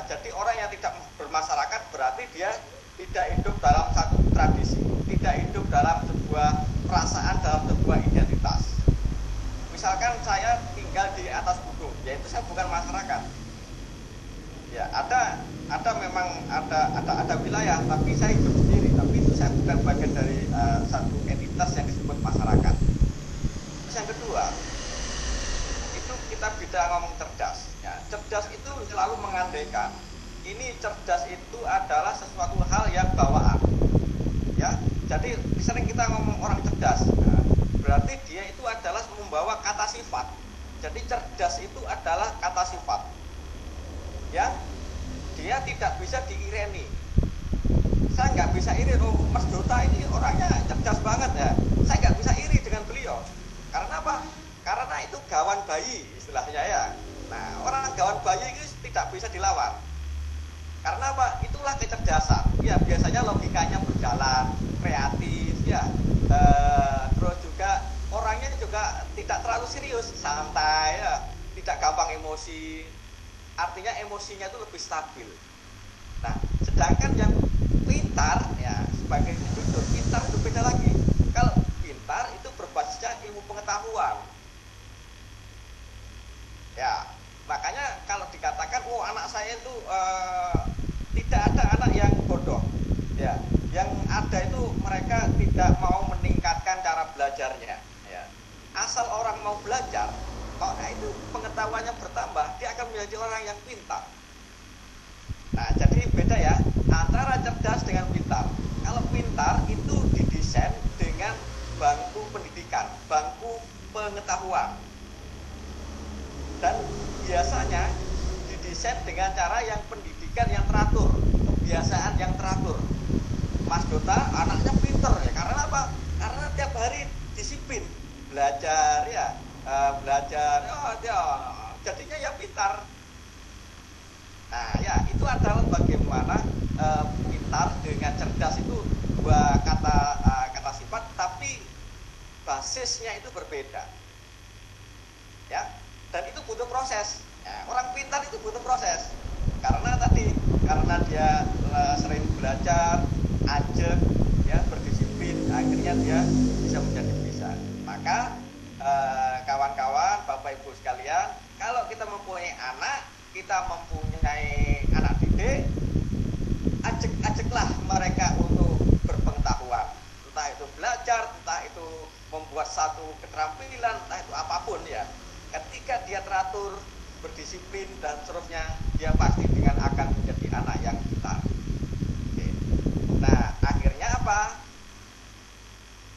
jadi orang yang tidak bermasyarakat berarti dia tidak hidup dalam satu tradisi, tidak hidup dalam sebuah perasaan, dalam sebuah identitas. Misalkan saya tinggal di atas gunung, yaitu saya bukan masyarakat. Ya, memang ada wilayah, tapi saya hidup sendiri, tapi itu saya bukan bagian dari satu entitas yang disebut masyarakat. Terus yang kedua, itu kita bicara ngomong cerdas. Ya, cerdas itu selalu mengandaikan ini cerdas itu adalah sesuatu hal yang bawaan. Ya, jadi sering kita ngomong orang cerdas. Nah, berarti dia itu adalah membawa kata sifat. Jadi cerdas itu adalah kata sifat. Ya, dia tidak bisa diireni. Saya nggak bisa iri, oh Mas Dota ini orangnya cerdas banget ya. Saya nggak bisa iri dengan beliau. Karena apa? Karena itu gawan bayi istilahnya ya. Nah, orang gawan bayi itu tidak bisa dilawan. Karena apa? Itulah kecerdasan. Ya, biasanya logikanya berjalan, kreatif, ya. Terus juga orangnya juga tidak terlalu serius, santai, ya. Tidak gampang emosi. Artinya emosinya itu lebih stabil. Nah, sedangkan yang pintar, ya, sebagai individu, pintar itu beda lagi. Kalau pintar itu berbasisnya ilmu pengetahuan. Ya, makanya kalau dikatakan, oh anak saya itu tidak ada anak yang bodoh, ya, yang ada itu mereka tidak mau meningkatkan cara belajarnya, ya. Asal orang mau belajar, kalau itu pengetahuannya bertambah, dia akan menjadi orang yang pintar. Nah, jadi beda ya antara cerdas dengan pintar. Kalau pintar itu didesain dengan bangku pendidikan, bangku pengetahuan. Dan biasanya didesain dengan cara yang pendidikan yang teratur, kebiasaan yang teratur. Mas Dota anaknya pinter ya, karena apa? Karena tiap hari disiplin, belajar ya, dia jadinya ya pintar. Nah ya, itu adalah bagaimana pintar dengan cerdas itu dua kata sifat, tapi basisnya itu berbeda. Ya. Dan itu butuh proses. Ya, orang pintar itu butuh proses. Karena dia sering belajar, ajak, ya, berdisiplin, akhirnya dia bisa menjadi bisa. Maka kawan-kawan, Bapak Ibu sekalian, kalau kita mempunyai anak, kita mempunyai anak didik, ajaklah mereka untuk berpengetahuan. Entah itu belajar, entah itu membuat satu keterampilan, entah itu apapun ya. Ketika dia teratur, berdisiplin dan seterusnya, dia pasti dengan akan menjadi anak yang pintar. Oke. Nah, akhirnya apa?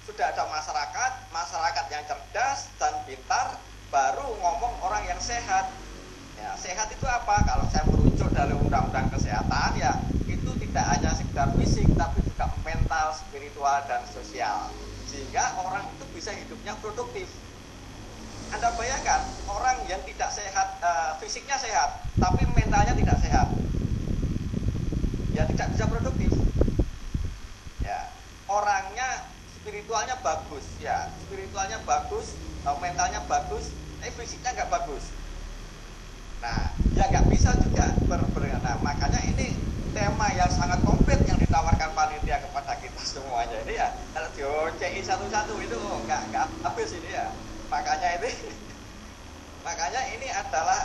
Sudah ada masyarakat yang cerdas dan pintar, baru ngomong orang yang sehat. Ya, sehat itu apa? Kalau saya merujuk dari undang-undang kesehatan, ya itu tidak hanya sekedar fisik, tapi juga mental, spiritual, dan sosial. Sehingga orang itu bisa hidupnya produktif. Anda bayangkan, orang yang tidak sehat, fisiknya sehat, tapi mentalnya tidak sehat, ya tidak bisa produktif. Ya, orangnya spiritualnya bagus, ya spiritualnya bagus, mentalnya bagus, fisiknya nggak bagus. Nah, ya nggak bisa juga nah, makanya ini tema yang sangat komplit yang ditawarkan panitia kepada kita semuanya. Ini ya kalau di satu-satu itu nggak habis ini ya. Makanya ini adalah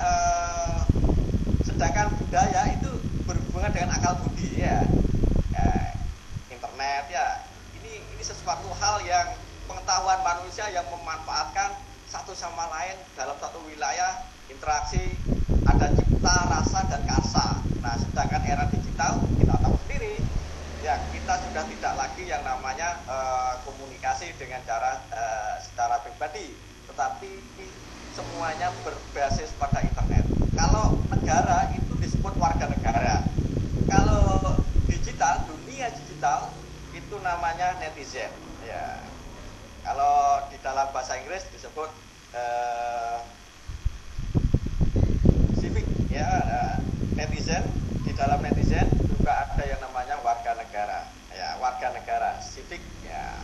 sedangkan budaya itu berhubungan dengan akal budi ya. Internet ya. Ini sesuatu hal yang pengetahuan manusia yang memanfaatkan satu sama lain dalam satu wilayah, interaksi, ada cipta, rasa, dan kasa. Nah, sedangkan era digital kita tahu sendiri, ya kita sudah tidak lagi yang namanya komunikasi dengan cara secara pribadi, tetapi semuanya berbasis pada internet. Kalau negara itu disebut warga negara. Kalau digital, dunia digital itu namanya netizen. Ya. Kalau di dalam bahasa Inggris disebut civic, ya netizen. Di dalam netizen juga ada yang namanya warga negara. Ya, warga negara, civic. Ya.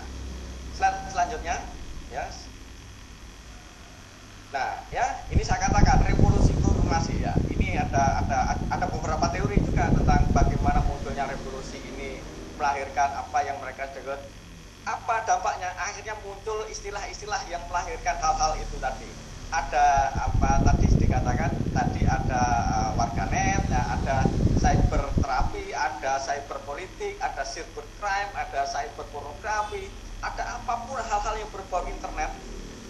Selanjutnya, ya. Nah, ya ini saya katakan revolusi informasi ya. Ini ada beberapa teori juga tentang bagaimana munculnya revolusi ini, melahirkan apa yang mereka sebut. Apa dampaknya? Akhirnya muncul istilah-istilah yang melahirkan hal-hal itu tadi. Ada apa tadi dikatakan? Tadi ada warganet, ya, ada cyberterapi, ada cyberpolitik, ada cybercrime, ada cyberpornografi, ada apapun hal-hal yang berbau internet,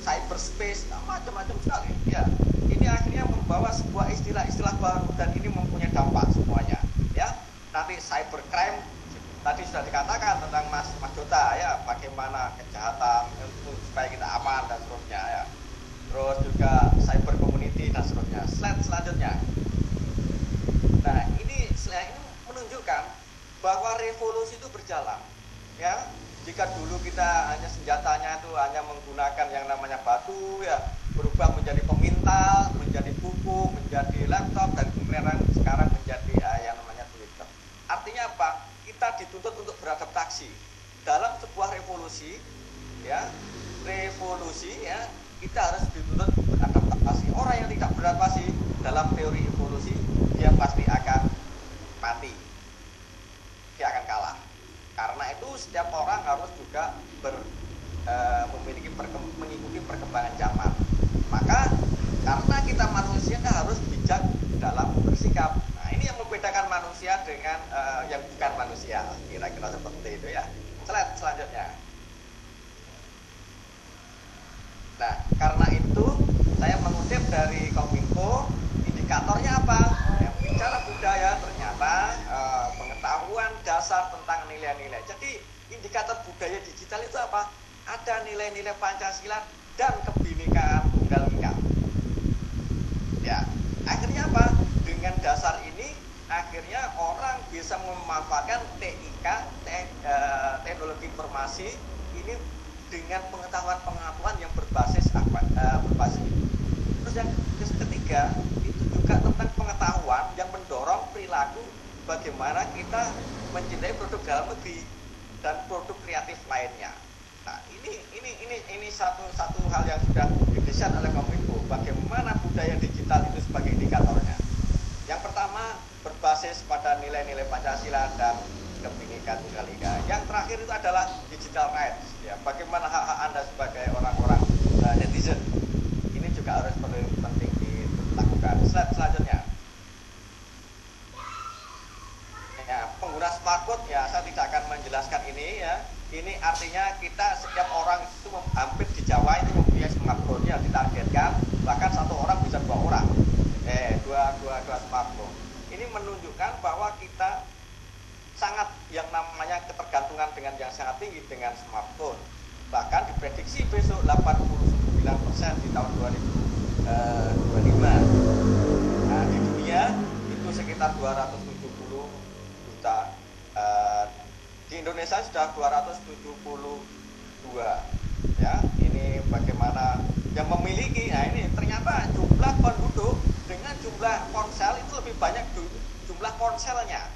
cyberspace, macam-macam sekali. Ya, ini akhirnya membawa sebuah istilah-istilah baru dan ini mempunyai dampak semuanya. Ya, nanti cybercrime tadi sudah dikatakan tentang Mas Jota ya, bagaimana kejahatan supaya kita aman dan seterusnya ya. Terus juga cyber community dan seterusnya. Slide selanjutnya. Nah, ini menunjukkan bahwa revolusi itu berjalan. Ya, jika dulu kita hanya senjatanya itu hanya menggunakan yang namanya batu ya, berubah menjadi pemintal, menjadi buku, menjadi laptop, dan kemudian sekarang menjadi yang namanya Twitter. Artinya apa? Kita dituntut untuk beradaptasi dalam sebuah revolusi ya, kita harus dituntut beradaptasi. Orang yang tidak beradaptasi dalam teori evolusi, dia pasti akan mati, dia akan kalah. Karena itu setiap orang harus juga mengikuti perkembangan zaman. Maka karena kita manusia harus bijak dalam bersikap. Nah, ini yang membedakan manusia dengan yang bukan manusia. Kira-kira seperti itu ya. Slide selanjutnya. Nah, karena itu saya mengutip dari Kominfo, indikatornya apa? Ya, bicara budaya ternyata pengetahuan dasar tentang nilai-nilai. Jadi indikator budaya digital itu apa? Ada nilai-nilai Pancasila dan kebinekaan tunggal ika. Ya, akhirnya apa? Dengan dasar ini akhirnya orang bisa memanfaatkan TIK, teknologi informasi ini dengan pengetahuan yang berbasis Terus yang ketiga itu juga tentang pengetahuan yang mendorong perilaku bagaimana kita mencintai produk dalam negeri dan produk kreatif lainnya. Nah, ini satu hal yang sudah didesain oleh Kominfo, bagaimana budaya digital itu sebagai indikatornya. Yang pertama berbasis pada nilai-nilai Pancasila dan kebinekaan tunggal ika. Yang terakhir itu adalah digital rights. Ya, bagaimana hak-hak Anda sebagai orang-orang netizen. Ini juga harus penting dilakukan. Slide selanjutnya. Ya, pengguna smartphone ya, saya tidak akan menjelaskan ini ya. Ini artinya kita setiap orang itu hampir di Jawa itu mempunyai smartphone yang ditargetkan bahkan satu orang bisa 2 orang. menunjukkan bahwa kita sangat yang namanya ketergantungan dengan yang sangat tinggi dengan smartphone. Bahkan diprediksi besok 89% di tahun 2025. Nah, di dunia itu sekitar 270 juta. Di Indonesia sudah 272. Ya, ini bagaimana yang memiliki. Nah, ini ternyata jumlah penduduk dengan jumlah ponsel itu lebih banyak jumlah ponselnya.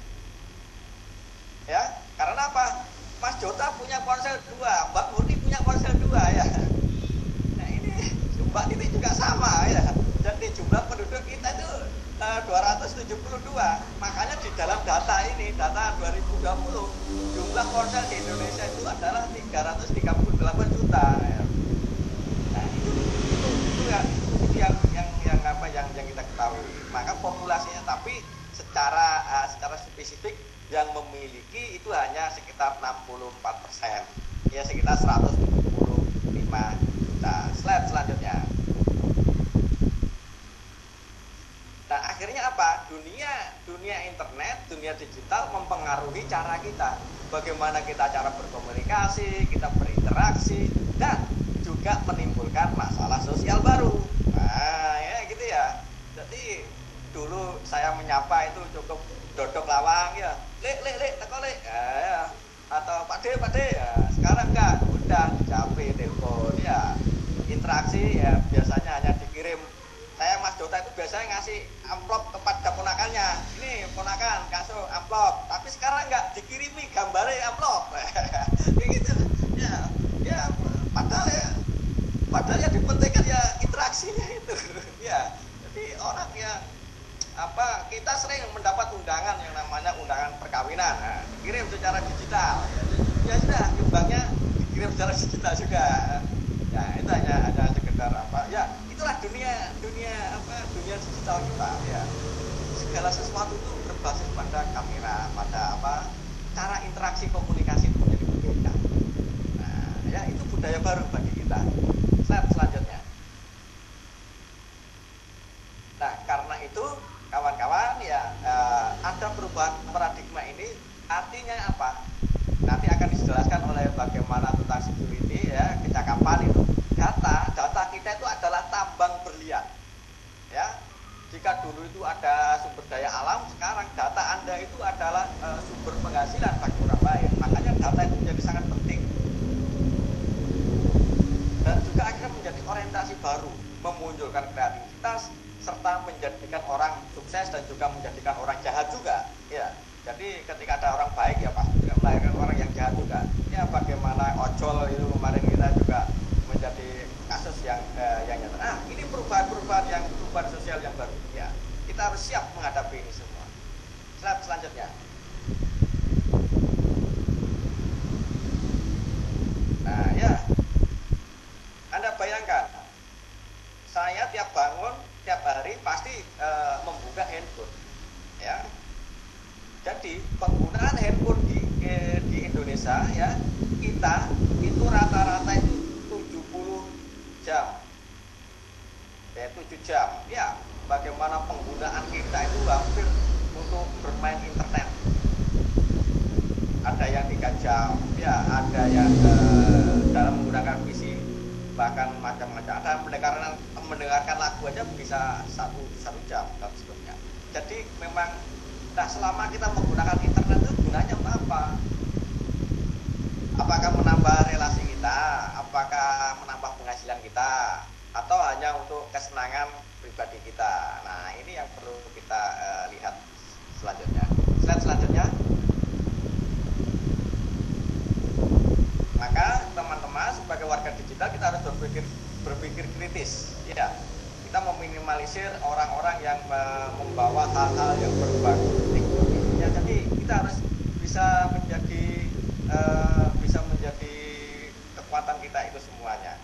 Ya, karena apa? Mas Jota punya ponsel 2, Mbak Murni punya ponsel 2 ya. Nah, ini Mbak Titi juga sama ya. Jadi jumlah penduduk kita itu 272. Makanya di dalam data ini, data 2020, jumlah ponsel di Indonesia itu adalah 338 juta ya. Nah, itu yang kita ketahui. Maka populasinya tapi secara spesifik yang memiliki itu hanya sekitar 64%. Ya, sekitar 175 juta. Slide selanjutnya. Nah, akhirnya apa? Dunia internet, dunia digital mempengaruhi cara kita. Bagaimana kita cara berkomunikasi, kita berinteraksi, dan juga menimbulkan masalah sosial baru. Nah, ya gitu ya. Jadi dulu saya menyapa itu cukup dodok lawang ya. Lek, teko lek. Ya. Atau Pak De ya. Sekarang enggak, udah dijawab telepon ya. Interaksi ya biasanya hanya dikirim. Saya Mas Jota itu biasanya ngasih amplop kepada ponakannya. Ini ponakan kasih amplop, tapi sekarang enggak dikirimi gambarnya amplop. Begitu. Ya, padahal yang dipentingkan ya interaksinya itu. Ya. Jadi orang yang kita sering mendapat undangan yang namanya undangan perkawinan. Nah, dikirim secara digital. Ya sudah, nyumbangnya dikirim secara digital juga. Ya, itu hanya sekedar ya itulah dunia digital kita ya. Segala sesuatu itu berbasis pada kamera, pada cara interaksi komunikasi itu menjadi berbeda. Nah, ya itu budaya baru bagi kita. Slide selanjutnya. Nah, karena itu kawan-kawan ya ada perubahan paradigma ini artinya apa? Nanti akan dijelaskan oleh bagaimana tentang security ya, kecakapan itu. Data kita itu adalah tambang berlian. Ya. Jika dulu itu ada sumber daya alam, sekarang data Anda itu adalah sumber penghasilan bagi orang lain. Makanya data itu menjadi sangat penting. Dan juga akhirnya menjadi orientasi baru, memunculkan kreativitas serta menjadikan orang sukses dan juga menjadikan orang jahat juga. Ya. Jadi ketika ada orang baik ya pasti juga melahirkan orang yang jahat juga. Ya bagaimana ojol itu kemarin kita juga menjadi kasus yang nyata. Nah, ini perubahan sosial yang baru. Ya, kita harus siap menghadapi ini semua. Slide selanjutnya. Nah, ya. Anda bayangkan, saya tiap bangun, tiap hari pasti membuka handphone. Ya. Jadi, penggunaan handphone di Indonesia ya, kita itu rata-rata itu 70 jam. Ya, 7 jam. Ya, bagaimana penggunaan kita itu hampir untuk bermain internet. Ada yang 3 jam, ya, ada yang dalam menggunakan PC, bahkan macam-macam. Ada mendengarkan lagu aja bisa satu jam dan sebagainya. Jadi memang, nah selama kita menggunakan internet itu gunanya untuk apa? Apakah menambah relasi kita? Apakah menambah penghasilan kita? Atau hanya untuk kesenangan pribadi kita? Nah, ini yang perlu kita lihat selanjutnya. Slide selanjutnya. Maka teman-teman sebagai warga digital kita harus berpikir kritis. Ya, kita meminimalisir orang-orang yang membawa hal-hal yang berbau teknologi. Ya, jadi kita harus bisa menjadi kekuatan kita itu semuanya.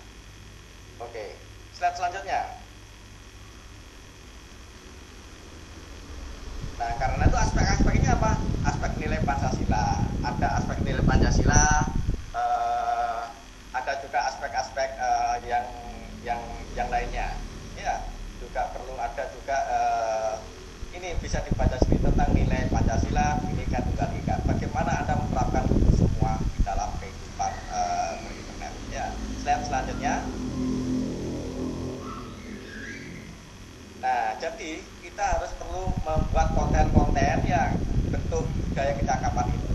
Oke, slide selanjutnya. Nah, karena itu aspek-aspeknya apa? Aspek nilai Pancasila. Ada aspek nilai Pancasila, ada juga aspek-aspek yang lainnya. Ya, juga perlu ada juga ini bisa dibaca sendiri tentang harus perlu membuat konten-konten yang bentuk budaya kecakapan itu.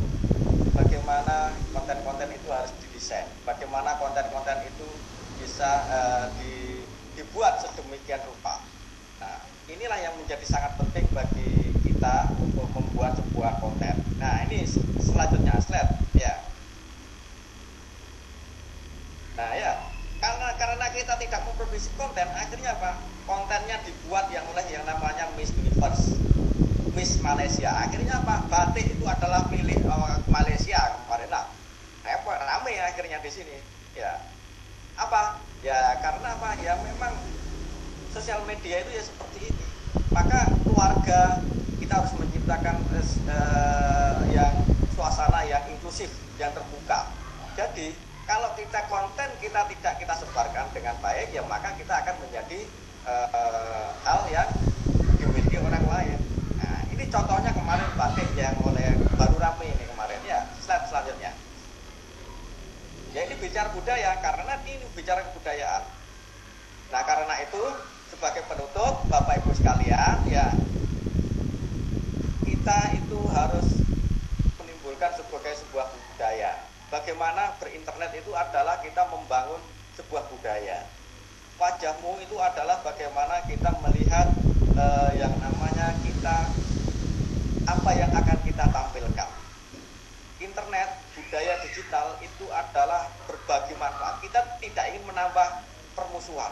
Bagaimana konten-konten itu harus didesain, bagaimana konten-konten itu bisa dibuat sedemikian rupa. Nah, inilah yang menjadi sangat penting bagi kita untuk membuat sebuah konten. Nah, ini selanjutnya slide ya. Nah ya, karena kita tidak memproduksi konten, akhirnya apa? Kontennya dibuat yang oleh yang namanya Miss Universe, Miss Malaysia. Akhirnya apa? Batik itu adalah milik Malaysia kemarin lah. Rame akhirnya di sini. Ya, apa? Ya karena apa? Ya memang sosial media itu ya seperti ini. Maka keluarga kita harus menciptakan yang suasana yang inklusif, yang terbuka. Jadi kalau kita konten kita tidak kita sebarkan dengan baik, ya maka kita akan menjadi hal yang dimiliki orang lain. Nah, ini contohnya kemarin batik yang oleh baru rame ini kemarin ya. Slide selanjutnya. Ya ini bicara budaya, karena ini bicara kebudayaan. Nah karena itu sebagai penutup Bapak Ibu sekalian ya, kita itu harus menimbulkan sebuah budaya. Bagaimana berinternet itu adalah kita membangun sebuah budaya. Wajahmu itu adalah bagaimana kita melihat yang namanya kita, apa yang akan kita tampilkan. Internet, budaya digital itu adalah berbagi manfaat. Kita tidak ingin menambah permusuhan.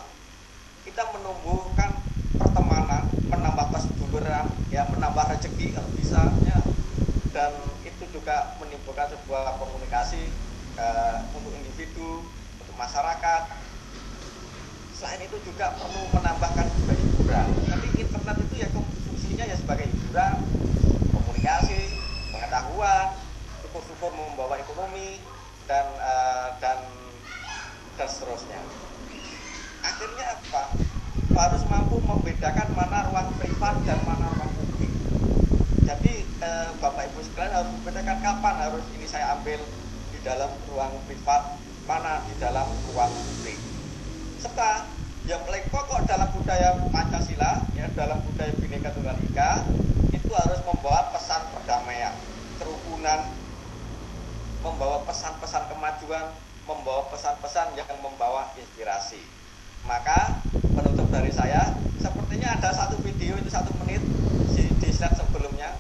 Kita menumbuhkan pertemanan, menambah perseduluran, ya menambah rezeki kalau bisa, ya. Dan itu juga menimbulkan sebuah komunikasi untuk individu, untuk masyarakat. Selain itu juga perlu menambahkan juga hiburan. Tapi internet itu ya fungsinya ya sebagai hiburan, komunikasi, pengetahuan, syukur-syukur membawa ekonomi dan seterusnya. Akhirnya apa? Harus mampu membedakan mana ruang privat dan mana ruang publik. Jadi Bapak Ibu sekalian harus membedakan kapan harus ini saya ambil di dalam ruang privat, mana di dalam ruang publik. Serta yang paling pokok dalam budaya Pancasila, ya dalam budaya Bhinneka Tunggal Ika, itu harus membawa pesan perdamaian, kerukunan, membawa pesan-pesan kemajuan, membawa pesan-pesan yang membawa inspirasi. Maka penutup dari saya, sepertinya ada satu video itu 1 menit di slide sebelumnya.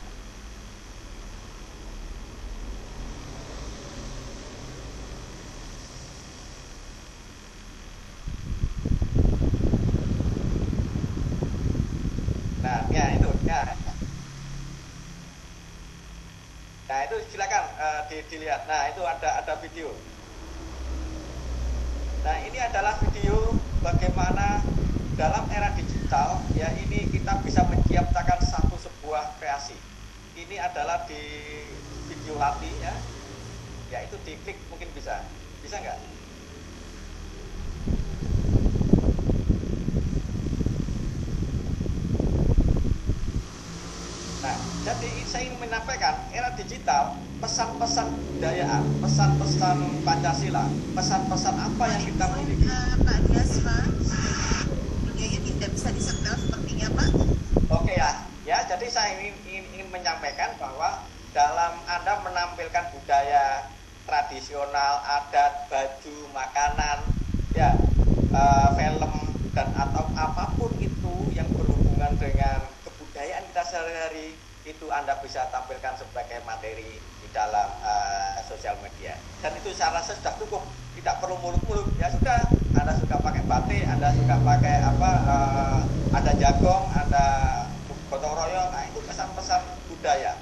Nah, ya itu, ya. Nah itu silakan dilihat. Nah itu ada video. Nah ini adalah video bagaimana dalam era digital ya ini kita bisa menciptakan sebuah kreasi. Ini adalah di video latih ya. Ya itu diklik mungkin bisa nggak? Nah, jadi saya ingin menyampaikan era digital, pesan-pesan kebudayaan, pesan-pesan Pancasila, pesan-pesan apa yang kita miliki. Pak Diasma, dunianya tidak bisa disetel sepertinya Pak. Oke ya, jadi saya ingin menyampaikan bahwa dalam Anda menampilkan budaya tradisional, adat, baju, makanan, ya, film dan atau apapun itu yang berhubungan dengan kebudayaan kita sehari-hari itu Anda bisa tampilkan sebagai materi di dalam sosial media. Dan itu saya rasa sudah cukup, tidak perlu muluk-muluk. Ya sudah, Anda suka pakai batik, Anda suka pakai apa, ada jagung, ada gotong royong, nah itu pesan-pesan budaya.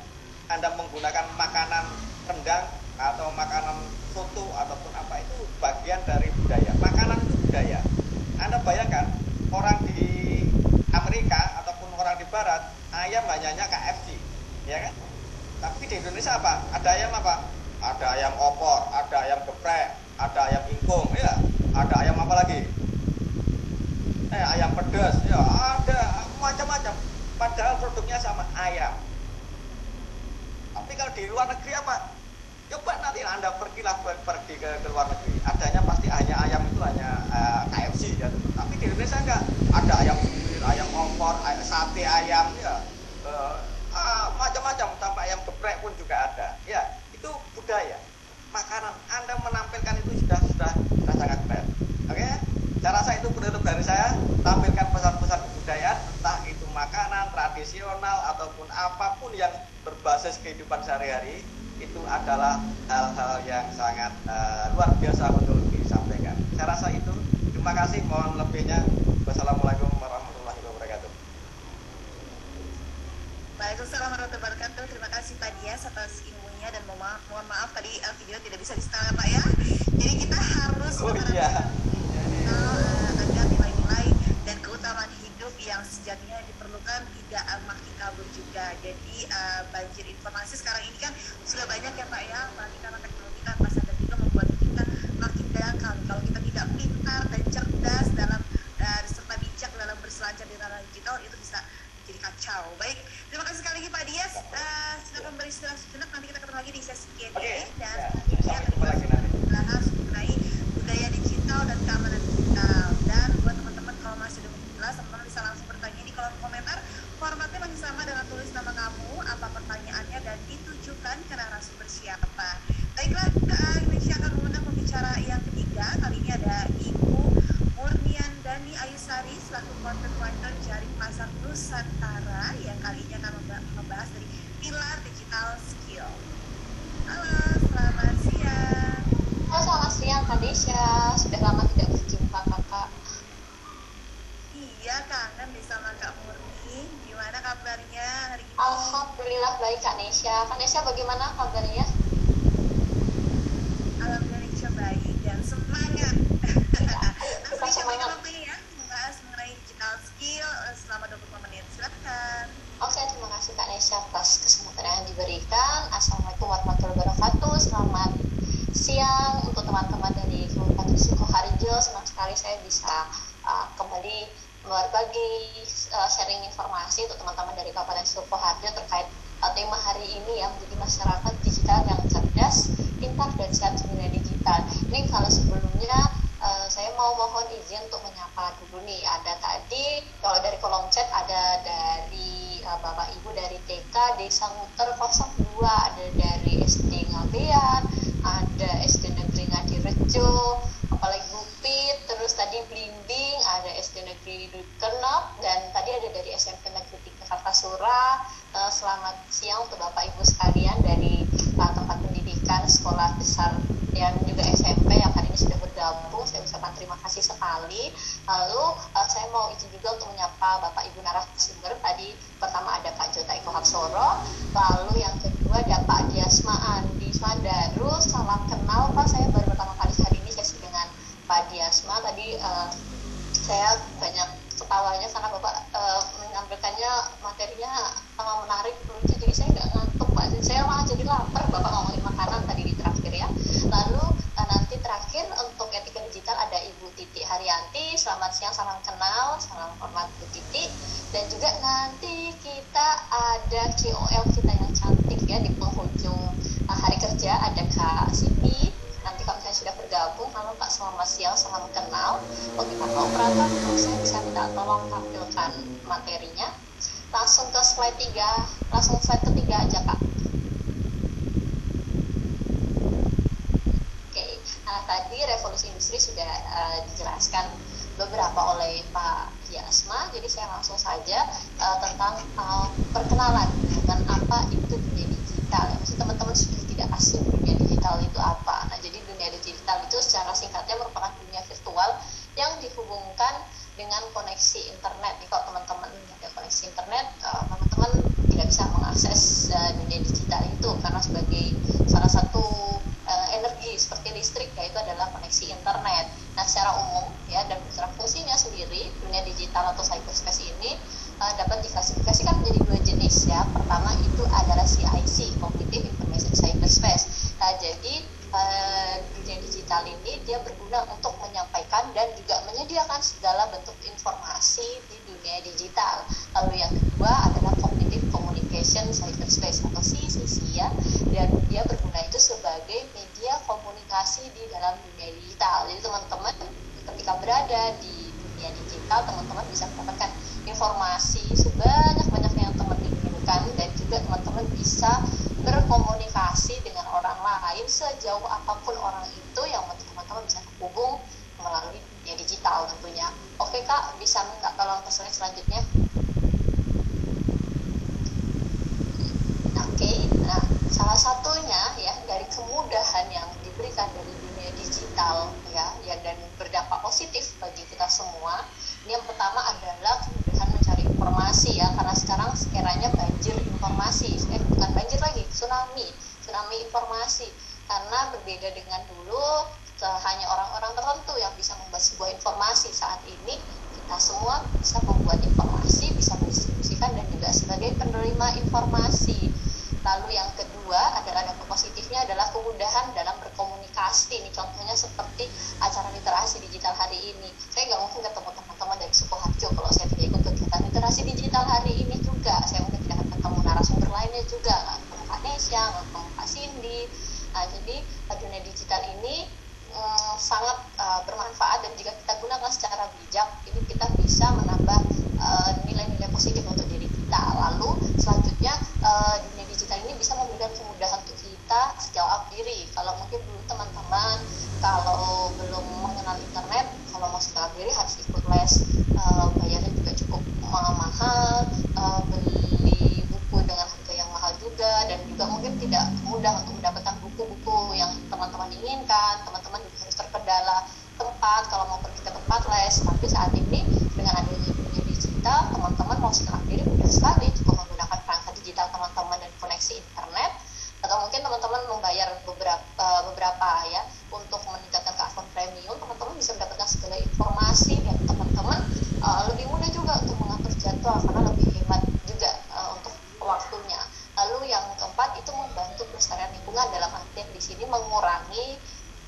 Anda menggunakan makanan rendang atau makanan soto ataupun apa itu bagian dari budaya. Makanan itu budaya. Anda bayangkan orang di Amerika ataupun orang di Barat ayam hanya KFC, ya kan? Tapi di Indonesia apa? Ada ayam apa? Ada ayam opor, ada ayam geprek, ada ayam ingkung, ya. Ada ayam apa lagi? Ayam pedas, ya. Ada macam-macam. Padahal produknya sama ayam. Tapi kalau di luar negeri apa? Coba nanti Anda pergi ke luar negeri. Adanya pasti hanya ayam itu hanya KFC ya. Tapi di Indonesia enggak. Ada ayam suwir, ayam opor, sate ayam ya. rasa itu penutup dari saya. Tampilkan pesan-pesan kebudayaan, entah itu makanan tradisional ataupun apapun yang berbasis kehidupan sehari-hari, itu adalah hal-hal yang sangat luar biasa untuk disampaikan. Saya rasa itu. Terima kasih, mohon lebihnya. Wassalamualaikum warahmatullahi wabarakatuh. Waalaikumsalam warahmatullahi wabarakatuh. Terima kasih Pak Dias atas ilmunya dan mohon maaf tadi video tidak bisa di-setel Pak ya. Jadi kita harus agar nilai-nilai dan keutamaan hidup yang sejatinya diperlukan tidak makin kabur juga. Jadi banjir informasi sekarang ini kan sudah banyak ya Pak ya, apalagi karena teknologi kan masa dan juga membuat kita makin dangkal. Kalau kita tidak pintar dan cerdas dalam serta bijak dalam berselancar di ranah digital, itu bisa jadi kacau. Baik, terima kasih sekali lagi Pak Dias. Silakan beristirahat sejenak, nanti kita ketemu lagi di sesi Q&A. Dan selanjutnya kita bahas mengenai budaya digital dan keamanan digital. Dan buat teman-teman kalau masih belum jelas, teman-teman bisa langsung bertanya di kolom komentar. Formatnya masih sama dengan tulis nama kamu, apa pertanyaannya, dan ditujukan ke narasumber siapa. Baiklah, Indonesia akan mengundang pembicara yang ketiga. Kali ini ada Ibu Murnian Dani Ayusari selaku content writer Jaring Pasar Nusantara yang kali ini akan membahas dari pilar digital skill. Halo, selamat siang. Halo, selamat siang Kak Desya. Sudah lama tidak berjumpa Kakak. Iya, kangen nih sama Kak Murni. Gimana kabarnya hari ini? Alhamdulillah baik Kak Desya. Kak Desya bagaimana kabarnya? Alhamdulillah Desya baik dan semangat. Kita semangat. Ya, membahas mengenai digital skill selama 25 menit. Silakan. Oke, terima kasih Kak Desya atas kesempatan yang diberikan. Assalamualaikum warahmatullahi wabarakatuh. Selamat siang untuk teman-teman dari Kabupaten Sukoharjo. Senang sekali saya bisa kembali berbagi sharing informasi untuk teman-teman dari Kabupaten Sukoharjo terkait tema hari ini ya, menjadi masyarakat digital yang cerdas, pintar dan siap di dunia digital. Ini kalau sebelumnya saya mau mohon izin untuk menyapa dulu nih. Ada tadi kalau dari kolom chat ada dari Bapak Ibu dari TK Desa Nguter 02, ada dari SD Ngabean, ada SD Negeri Ngadirejo, apalagi Bupit, terus tadi Blimbing, ada SD Negeri Kenop, dan tadi ada dari SMP Negeri 3 Kartasura. Selamat siang untuk Bapak Ibu sekalian dari tempat pendidikan, sekolah besar dan juga SMP yang hari ini sudah bergabung. Saya ucapkan terima kasih sekali. Lalu saya mau izin juga untuk menyapa Bapak Ibu narasumber. Tadi pertama ada Pak Jota Eko Hapsoro, lalu yang kedua ada Pak Diasma Andi Swandaru. Salam kenal Pak, saya baru pertama kali hari ini sesi dengan Pak Diasma. Tadi saya banyak ketawanya karena Bapak menyampaikannya materinya sangat menarik, lucu, jadi saya nggak ngantuk Pak. Saya malah jadi lapar Bapak ngomongin makanan tadi di terakhir ya. Lalu nanti terakhir untuk etika digital ada Ibu Titi Haryanti. Selamat siang, salam kenal, salam hormat Bu Titi. Dan juga nanti kita ada KOL kita yang cantik ya di penghujung hari kerja, ada Kak Siti. Nanti kalau misalnya sudah bergabung, halo Kak, selamat siang, salam kenal. Oke Pak Operator, saya bisa minta tolong tampilkan materinya. Langsung ke slide 3, langsung slide ketiga aja Kak. Oke, nah tadi revolusi industri sudah dijelaskan beberapa oleh Pak Diasma, jadi saya langsung saja tentang perkenalan dengan apa itu dunia digital. Maksud teman-teman sudah tidak asing dunia digital itu apa. Nah, jadi dunia digital itu secara singkatnya merupakan dunia virtual yang dihubungkan dengan koneksi internet. Jadi kalau teman-teman ada koneksi internet, teman-teman tidak bisa mengakses dunia digital itu karena sebagai salah satu energi seperti listrik, yaitu adalah koneksi internet. Nah, secara umum ya, dan secara fungsinya sendiri, dunia digital atau cyberspace ini dapat diklasifikasikan menjadi dua jenis ya. Pertama itu adalah CIC, Cognitive Information Cyberspace. Nah, jadi dunia digital ini dia berguna untuk menyampaikan dan juga menyediakan segala bentuk informasi di dunia digital. Lalu yang kedua adalah Cognitive Communication Cyberspace atau CCC ya, dan dia berguna itu sebagai media komunikasi di dalam dunia digital. Jadi teman-teman ketika berada di dunia digital, teman-teman bisa mendapatkan informasi sebanyak-banyaknya yang teman inginkan, dan juga teman-teman bisa berkomunikasi dengan orang lain sejauh apapun orang itu yang teman-teman bisa terhubung melalui dunia digital tentunya. menerima informasi. Lalu yang kedua adalah dampak positifnya adalah kemudahan dalam berkomunikasi. Ini contohnya seperti acara literasi digital hari ini. Saya nggak mungkin ketemu teman-teman dari Sukoharjo kalau saya tidak ikut kegiatan literasi digital hari ini juga. Saya mungkin tidak akan ketemu narasumber lainnya juga, nggak ketemu Kak Nesya, nggak ketemu Kak Cindy. Nah, jadi dunia digital ini sangat bermanfaat, dan jika kita gunakan secara bijak, ini kita bisa menambah nilai-nilai positif untuk diri kita. Lalu selanjutnya dunia digital ini bisa memberikan kemudahan untuk kita sejauh up diri. Kalau mungkin dulu teman-teman kalau belum mengenal internet, kalau mau sejauh up diri harus ikut les, bayarnya juga cukup mahal, beli buku dengan harga yang mahal juga, dan juga mungkin tidak mudah untuk mendapatkan buku-buku yang teman-teman inginkan. Teman-teman juga harus terkendala tempat kalau mau pergi ke tempat les. Tapi saat ini dengan adanya dunia digital, teman-teman mau sekolah diri mudah sekali, cukup menggunakan perangkat digital teman-teman dan koneksi internet, atau mungkin teman-teman membayar beberapa ya untuk meningkatkan ke akun premium. Teman-teman bisa mendapatkan segala informasi, dan teman-teman lebih mudah juga untuk mengatur jadwal karena lebih hemat juga untuk waktunya. Lalu yang keempat itu membantu pelestarian lingkungan, dalam artian di sini mengurangi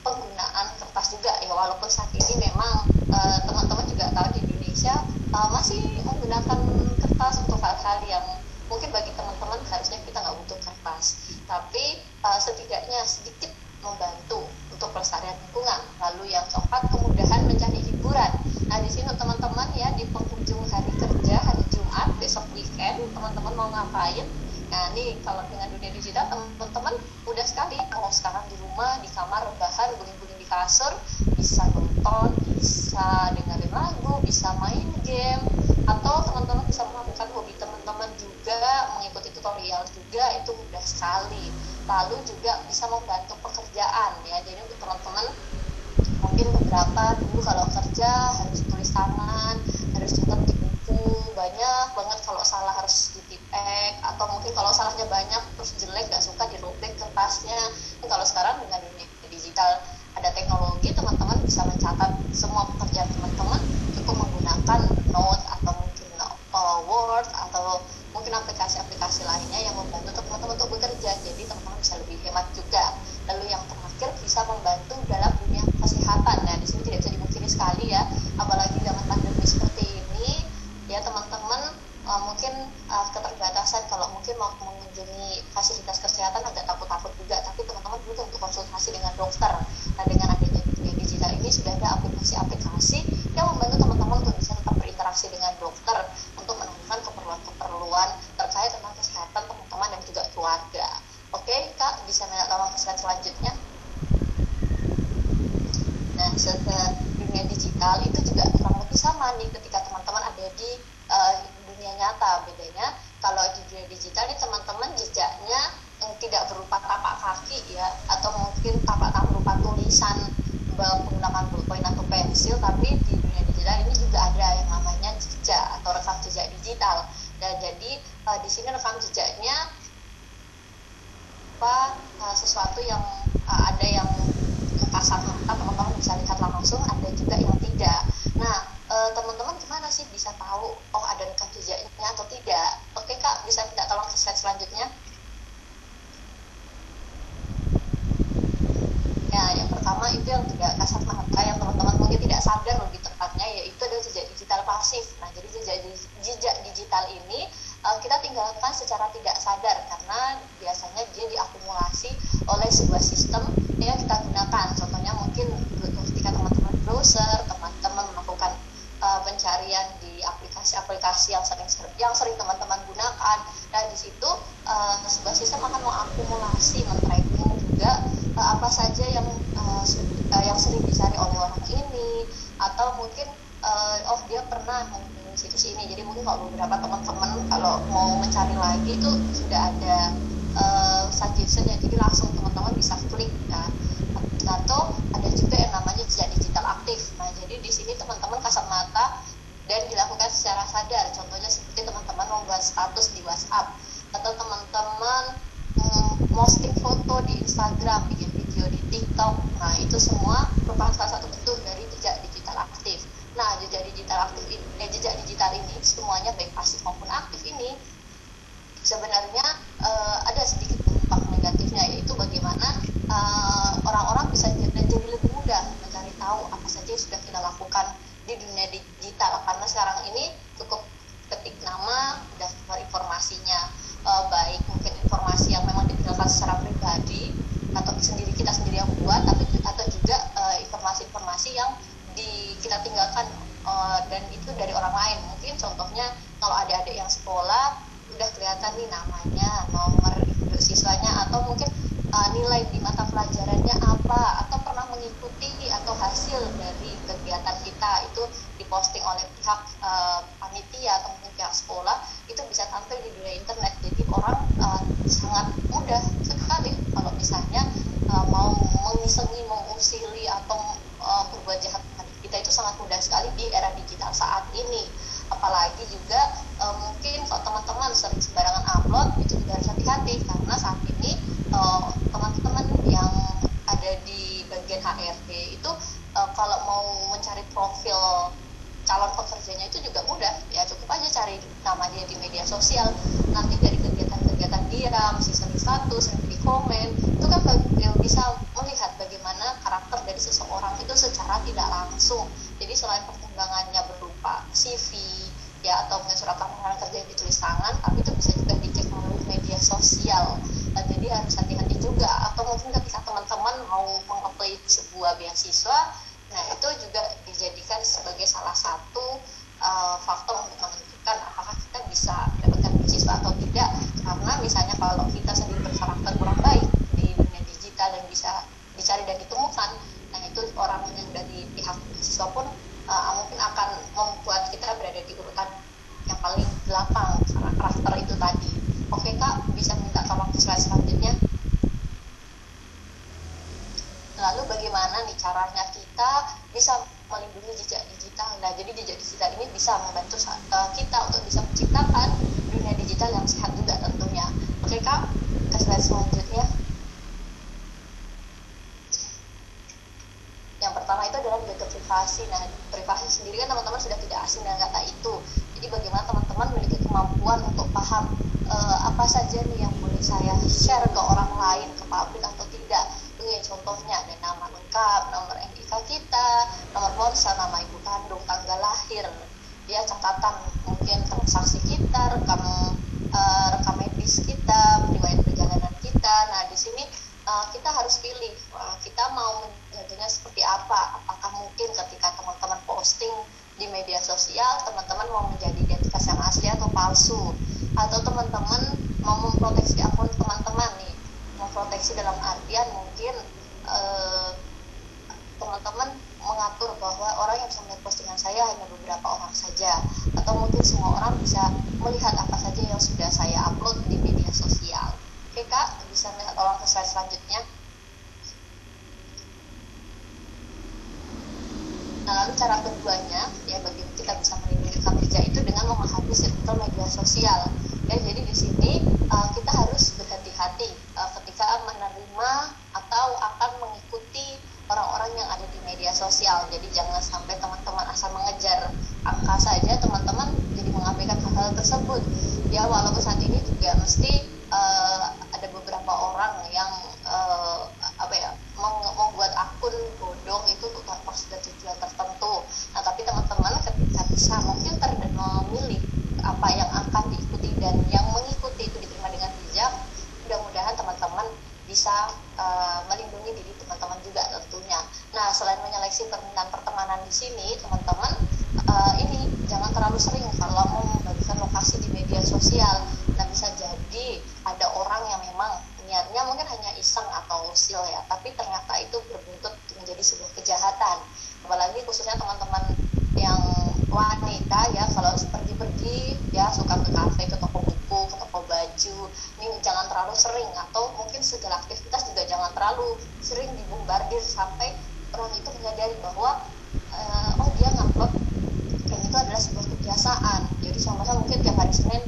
penggunaan kertas juga ya, walaupun saat ini memang teman-teman juga tahu di Indonesia masih menggunakan kertas untuk hal-hal yang mungkin bagi teman-teman harusnya kita nggak butuh kertas, tapi setidaknya sedikit membantu untuk pelestarian lingkungan. Lalu yang keempat, kemudahan mencari hiburan. Nah, di sini teman-teman ya, di penghujung hari kerja, hari Jumat, besok weekend, teman-teman mau ngapain? Nah, ini kalau dengan dunia digital, teman-teman mudah sekali. Mau sekarang di rumah, di kamar, rebahan, guling-guling di kasur, bisa nonton, bisa dengerin lagu, bisa main game, atau teman-teman bisa melakukan hobi teman-teman juga, mengikuti tutorial juga, itu mudah sekali. Lalu juga bisa membantu pekerjaan ya. Jadi untuk teman-teman mungkin beberapa dulu kalau kerja harus tulis tangan, harus catat di buku, banyak banget kalau salah harus ditipek, atau mungkin kalau salahnya banyak terus jelek, gak suka dirobek kertasnya. Kalau sekarang dengan dunia digital ada teknologi, teman-teman bisa mencatat semua pekerjaan teman-teman cukup menggunakan note atau mungkin Word atau mungkin aplikasi-aplikasi lainnya yang membantu teman-teman untuk bekerja. Jadi teman-teman bisa lebih hemat juga. Lalu yang terakhir bisa membantu dalam dunia kesehatan. Nah, di sini tidak bisa dimungkiri sekali ya, apalagi zaman pandemi seperti ini ya teman-teman, mungkin keterbatasan kalau mungkin mau mengunjungi fasilitas kesehatan agak takut-takut juga, tapi teman-teman butuh untuk konsultasi dengan dokter. Nah, dengan adanya dunia digital ini sudah ada aplikasi-aplikasi yang membantu teman-teman untuk bisa tetap berinteraksi dengan dokter untuk menemukan keperluan-keperluan terkait tentang kesehatan teman-teman dan juga keluarga. Oke, Kak, bisa minta tolong ke slide selanjutnya. Nah, setelah dunia digital itu juga kurang lebih sama nih ketika teman-teman ada di dunia nyata. Bedanya kalau di dunia digital ini teman-teman jejaknya tidak berupa tapak kaki ya, atau mungkin tapak tangan berupa tulisan menggunakan ballpoint atau pensil, tapi di dunia digital ini juga ada yang namanya jejak atau rekam jejak digital. Dan jadi di sini rekam jejaknya sesuatu yang ada yang kasat mata teman-teman bisa lihat langsung, ada juga yang tidak. Nah, teman-teman gimana sih bisa tahu ada rekam jejaknya atau tidak? Oke, Kak, bisa minta tolong ke slide selanjutnya. Ya, yang pertama itu yang tidak kasat mata, yang teman-teman mungkin tidak sadar lebih tepatnya, yaitu adalah jejak digital pasif. Nah, jadi jejak digital ini kita tinggalkan secara tidak sadar karena biasanya dia diakumulasi oleh sebuah sistem yang kita gunakan. Contohnya mungkin ketika teman-teman browser, teman-teman melakukan pencarian di aplikasi-aplikasi yang sering teman-teman gunakan. Nah, di situ sebuah sistem akan mengakumulasi, men-tracking juga apa saja yang sering dicari oleh orang ini, atau mungkin dia pernah mengunjungi situs ini. Jadi mungkin kalau beberapa teman-teman kalau mau mencari lagi itu sudah ada suggestion-nya, jadi langsung teman-teman bisa klik. Atau ada juga yang namanya jejak digital aktif. Nah, jadi di sini teman-teman kasat mata dan dilakukan secara sadar. Contohnya seperti teman-teman membuat status di WhatsApp, atau teman-teman posting foto di Instagram, bikin video di TikTok. Nah, itu semua merupakan salah satu bentuk dari jejak digital aktif. Nah, jejak digital ini semuanya baik pasif maupun aktif ini bisa namanya, nomor induk siswanya, atau mungkin nilai di mata pelajarannya apa, atau pernah mengikuti atau hasil dari kegiatan kita itu diposting oleh pihak panitia atau mungkin pihak sekolah, itu bisa tampil di dunia internet. Jadi orang sangat mudah sekali kalau misalnya mau mengisengi, mengusili atau berbuat jahat kepada kita, itu sangat mudah sekali di era digital saat ini. Apalagi juga mungkin kalau teman-teman sering sembarangan upload, itu juga harus hati-hati, karena saat ini teman-teman yang ada di bagian HRD itu kalau mau mencari profil calon pekerjanya itu juga mudah, ya cukup aja cari nama dia di media sosial. Nanti dari kegiatan-kegiatan dia, sering status, sering di komen, itu kan bisa melihat bagaimana karakter dari seseorang itu secara tidak langsung. Jadi selain pertimbangannya berupa CV ya atau mungkin surat lamaran kerja yang ditulis tangan, tapi itu bisa juga dicek melalui media sosial. Jadi harus hati-hati juga. Atau mungkin ketika teman-teman mau mengapply sebuah beasiswa, nah itu juga dijadikan sebagai salah satu faktor untuk menentukan apakah kita bisa mendapatkan beasiswa atau tidak. Karena misalnya kalau kita sendiri berkarakter kurang baik di dunia digital dan bisa dicari dan ditemukan, nah itu orang yang dari pihak beasiswa pun mungkin akan membuat kita berada di urutan yang paling belakang karena karakter itu tadi. Oke Kak, bisa minta tolong ke slide selanjutnya. Lalu bagaimana nih caranya kita bisa melindungi jejak digital? Nah, jadi jejak digital ini bisa membantu kita untuk bisa menciptakan dunia digital yang sehat juga tentunya. Oke Kak, ke slide selanjutnya. Yang pertama itu adalah menjaga privasi. Nah, privasi sendiri kan teman-teman sudah tidak asing dengan kata itu. Jadi bagaimana teman-teman memiliki kemampuan untuk paham apa saja nih yang boleh saya share ke orang lain, ke publik atau tidak. Ya, contohnya ada nama lengkap, nomor NIK kita, nomor ponsel, nama ibu kandung, tanggal lahir, ya catatan mungkin transaksi kita, rekam medis kita, riwayat perjalanan kita. Nah di sini kita harus pilih kita mau menjadinya seperti apa. Apakah mungkin ketika teman-teman posting di media sosial, teman-teman mau menjadi identitas yang asli atau palsu, atau teman-teman mau memproteksi akun teman-teman nih. Memproteksi dalam artian mungkin teman-teman mengatur bahwa orang yang bisa melihat postingan saya hanya beberapa orang saja, atau mungkin semua orang bisa melihat apa saja yang sudah saya upload di media sosial. Oke Kak, bisa minta tolong ke slide selanjutnya. Nah lalu cara keduanya ya bagaimana kita bisa melindungi rekam jejak itu dengan memahami circle media sosial. Ya, jadi di sini kita harus berhati-hati ketika menerima atau akan mengikuti orang-orang yang ada di media sosial. Jadi jangan sampai teman-teman asal mengejar angka saja, teman-teman jadi mengabaikan hal-hal tersebut. Ya walaupun saat ini juga mesti ada beberapa orang yang membuat akun bodong itu untuk maksud dan tujuan tertentu. Nah tapi teman-teman ketika bisa memfilter dan memilih apa yang akan diikuti dan yang mengikuti itu diterima dengan bijak, mudah-mudahan teman-teman bisa melindungi diri teman-teman juga tentunya. Nah selain menyeleksi permintaan pertemanan di sini, teman-teman ini jangan terlalu sering kalau mau membagikan lokasi di media sosial. Nah bisa jadi ada orang yang memang niatnya mungkin hanya iseng atau usil ya, tapi ternyata itu berbuntut menjadi sebuah kejahatan. Apalagi khususnya teman-teman yang wanita ya, kalau pergi-pergi ya suka ke kafe, ke toko buku, ke toko baju, ini jangan terlalu sering, atau mungkin segala aktivitas juga jangan terlalu sering dibombardir sampai orang itu menyadari bahwa dia ngupload dan itu adalah sebuah kebiasaan. Jadi contohnya mungkin tiap hari Senin,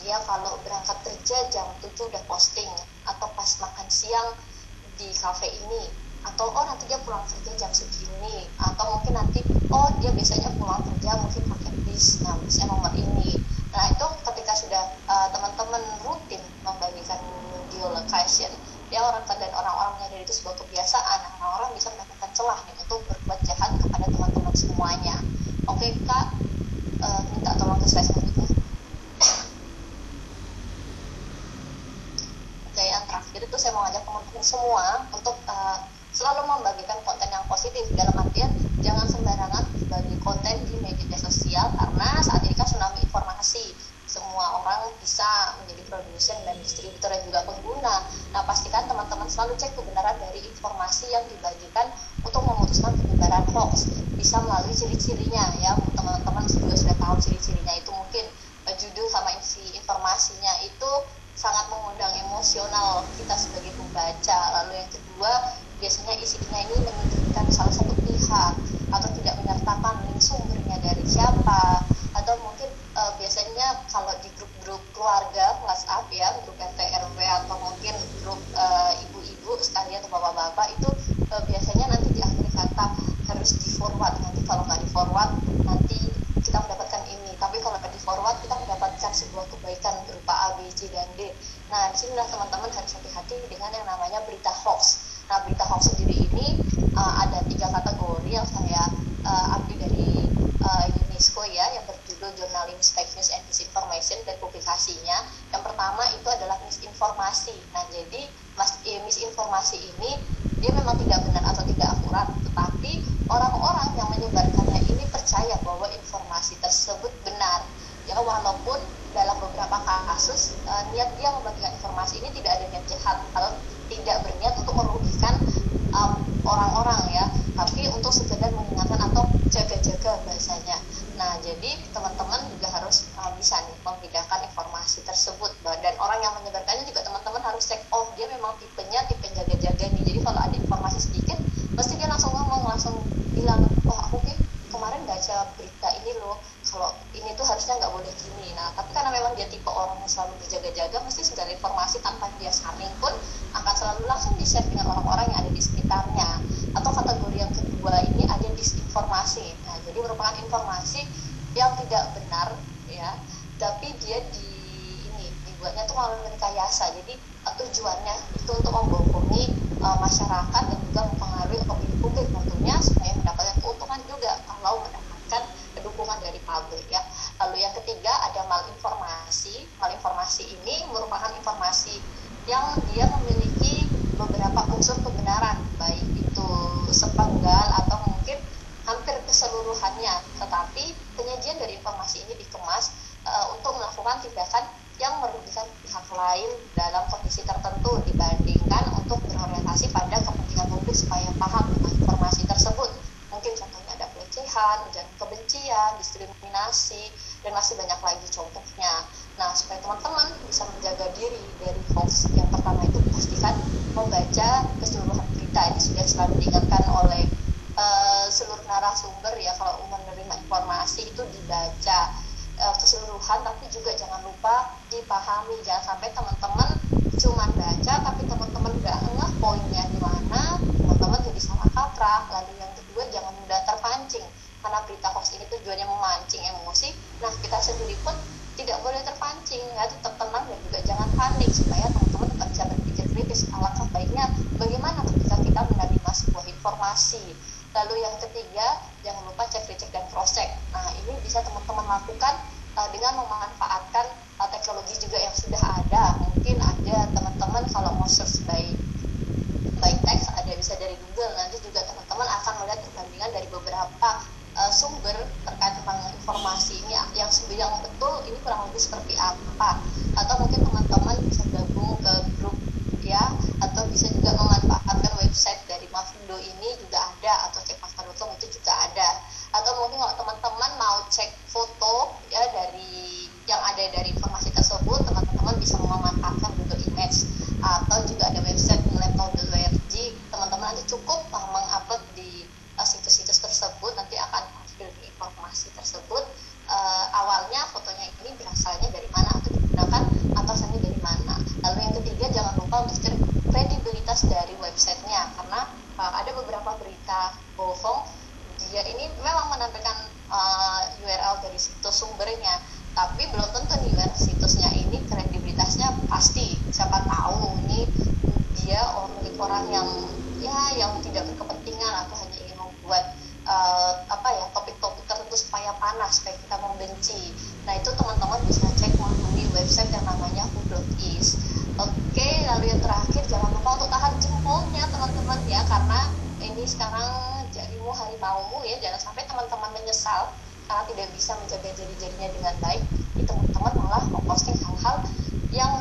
dia kalau berangkat kerja jam 7 udah posting, atau pas makan siang di kafe ini, atau nanti dia pulang kerja jam segini, atau mungkin nanti dia biasanya pulang kerja mungkin pakai bis, nah bisnya nomor ini. Nah itu ketika sudah teman-teman rutin membagikan geolocation, ya orang-orang menyadari itu sebuah kebiasaan, orang-orang bisa mendapatkan celah untuk berbuat jahat kepada teman-teman semuanya. Oke Kak, minta tolong ke slide selanjutnya. Oke, yang terakhir itu saya mau ngajak teman-teman semua untuk selalu membagikan konten yang positif, dalam artian jangan sembarangan berbagi konten di media sosial, karena saat ini kan tsunami informasi, semua orang bisa bisa menjadi produsen dan distributor dan juga pengguna. Nah, pastikan teman-teman selalu cek kebenaran dari informasi yang dibagikan untuk memutuskan penyebaran hoax. Bisa melalui ciri-cirinya ya, teman-teman juga sudah tahu ciri-cirinya itu mungkin judul sama isi informasinya itu sangat mengundang emosional kita sebagai pembaca. Lalu yang kedua, biasanya isinya ini menyudutkan salah satu pihak atau tidak menyertakan link sumbernya dari siapa, atau mungkin biasanya kalau di grup-grup keluarga WhatsApp ya, grup RT RW atau mungkin grup ibu-ibu sekalian atau bapak-bapak itu biasanya nanti di akhir kata harus di forward. Nanti kalau nggak di forward nanti kita mendapatkan ini, tapi kalau di forward kita mendapatkan sebuah kebaikan berupa A, B, C, dan D. Nah, disinilah teman-teman harus hati-hati dengan yang namanya berita hoax. Nah, berita hoax sendiri ini ada 3 kategori yang saya ambil dari UNESCO ya, yang berjudul Journalism, Fake News, and Disinformation dan publikasinya. Yang pertama itu adalah misinformasi. Nah, jadi misinformasi ini dia memang tidak benar atau tidak akurat, tetapi orang-orang yang menyebarkannya ini percaya bahwa informasi tersebut benar. Ya, walaupun dalam beberapa kasus niat dia membagikan informasi ini tidak ada niat jahat atau tidak berniat untuk merugikan orang-orang ya, tapi untuk sekedar mengingatkan atau jaga-jaga bahasanya. Nah, jadi teman-teman juga harus bisa nih membedakan informasi tersebut, dan orang yang menyebarkannya juga teman-teman harus cek, oh dia memang tipenya tipe jaga-jaga nih. Jadi kalau ada informasi sedikit pasti dia langsung ngomong, langsung bilang, oh aku kemarin baca berita ini loh, kalau ini tuh harusnya nggak boleh gini. Nah, tapi karena memang dia tipe orang yang selalu berjaga-jaga, mesti segala informasi tanpa dia saring pun akan selalu langsung di-share dengan orang-orang yang ada di sekitarnya. Atau kategori yang kedua ini ada disinformasi. Nah, jadi merupakan informasi yang tidak benar ya, tapi dia dibuatnya tuh malah merekayasa. Jadi tujuannya itu untuk membohongi masyarakat dan juga mempengaruhi opini publik tentunya, supaya mendapatkan keuntungan juga kalau mendapatkan dukungan dari publik ya. Lalu yang ketiga ada malinformasi. Malinformasi ini merupakan informasi yang dia memiliki beberapa unsur kebenaran, baik itu sepenggal atau mungkin hampir keseluruhannya, tetapi penyajian dari informasi ini dikemas untuk melakukan tindakan yang merugikan pihak lain dalam kondisi tertentu dibandingkan untuk berorientasi pada kepentingan publik supaya paham dengan informasi tersebut. Mungkin contohnya ada pelecehan, ujaran kebencian, diskriminasi, dan masih banyak lagi contohnya. Nah, supaya teman-teman bisa menjaga diri dari hoax, yang pertama itu pastikan membaca keseluruhan berita. Ini sudah selalu diingatkan oleh seluruh narasumber ya, kalau menerima informasi itu dibaca keseluruhan, tapi juga jangan lupa dipahami. Jangan sampai teman-teman cuma baca tapi teman-teman nggak ngeh poinnya di mana, teman-teman jadi salah kaprah. Lalu yang kedua, jangan mudah terpancing, karena berita hoax ini tujuannya memancing emosi. Nah, kita sendiri pun tidak boleh terpancing ya, tetap tenang dan juga jangan panik, supaya teman-teman tetap bisa berpikir kritis. Alangkah baiknya bagaimana ketika kita menerima sebuah informasi. Lalu yang ketiga, jangan lupa cek, recheck, dan cross check. Nah, ini bisa teman-teman lakukan dengan memanfaatkan teknologi juga yang sudah ada. Mungkin ada teman-teman kalau mau search by text, ada bisa dari Google. Nanti juga teman-teman akan melihat perbandingan dari beberapa sumber terkait tentang informasi ini yang betul ini kurang lebih seperti apa. Atau mungkin teman-teman bisa gabung ke grup ya, atau bisa juga memanfaatkan website dari Mavindo ini juga ada, atau cekfakta.com itu juga ada. Atau mungkin kalau teman-teman mau cek foto ya dari yang ada dari informasi tersebut, teman-teman bisa memanfaatkan Google Image, atau juga ada website nilai.org. Teman-teman nanti cukup mengupload di situs-situs tersebut, nanti akan hasil informasi tersebut. Awalnya fotonya ini berasalnya dari mana atau digunakan atasannya dari mana. Lalu yang ketiga, jangan lupa untuk cek kredibilitas dari websitenya, karena ada beberapa berita bohong, dia ini memang menampilkan URL dari situs sumbernya, tapi belum tentu nih URL situsnya ini kredibilitasnya pasti. Siapa tahu ini dia orang yang tidak berkepentingan atau hanya ingin membuat topik-topik tertentu supaya panas, supaya kita membenci. Nah, itu teman-teman bisa cek melalui website yang namanya who.is. Oke, lalu yang terakhir, jangan lupa untuk tahan jempolnya teman-teman ya, karena ini sekarang jarimu harimaumu ya. Jangan sampai teman-teman menyesal karena tidak bisa menjaga jari-jarinya dengan baik. Ini teman-teman malah memposting hal-hal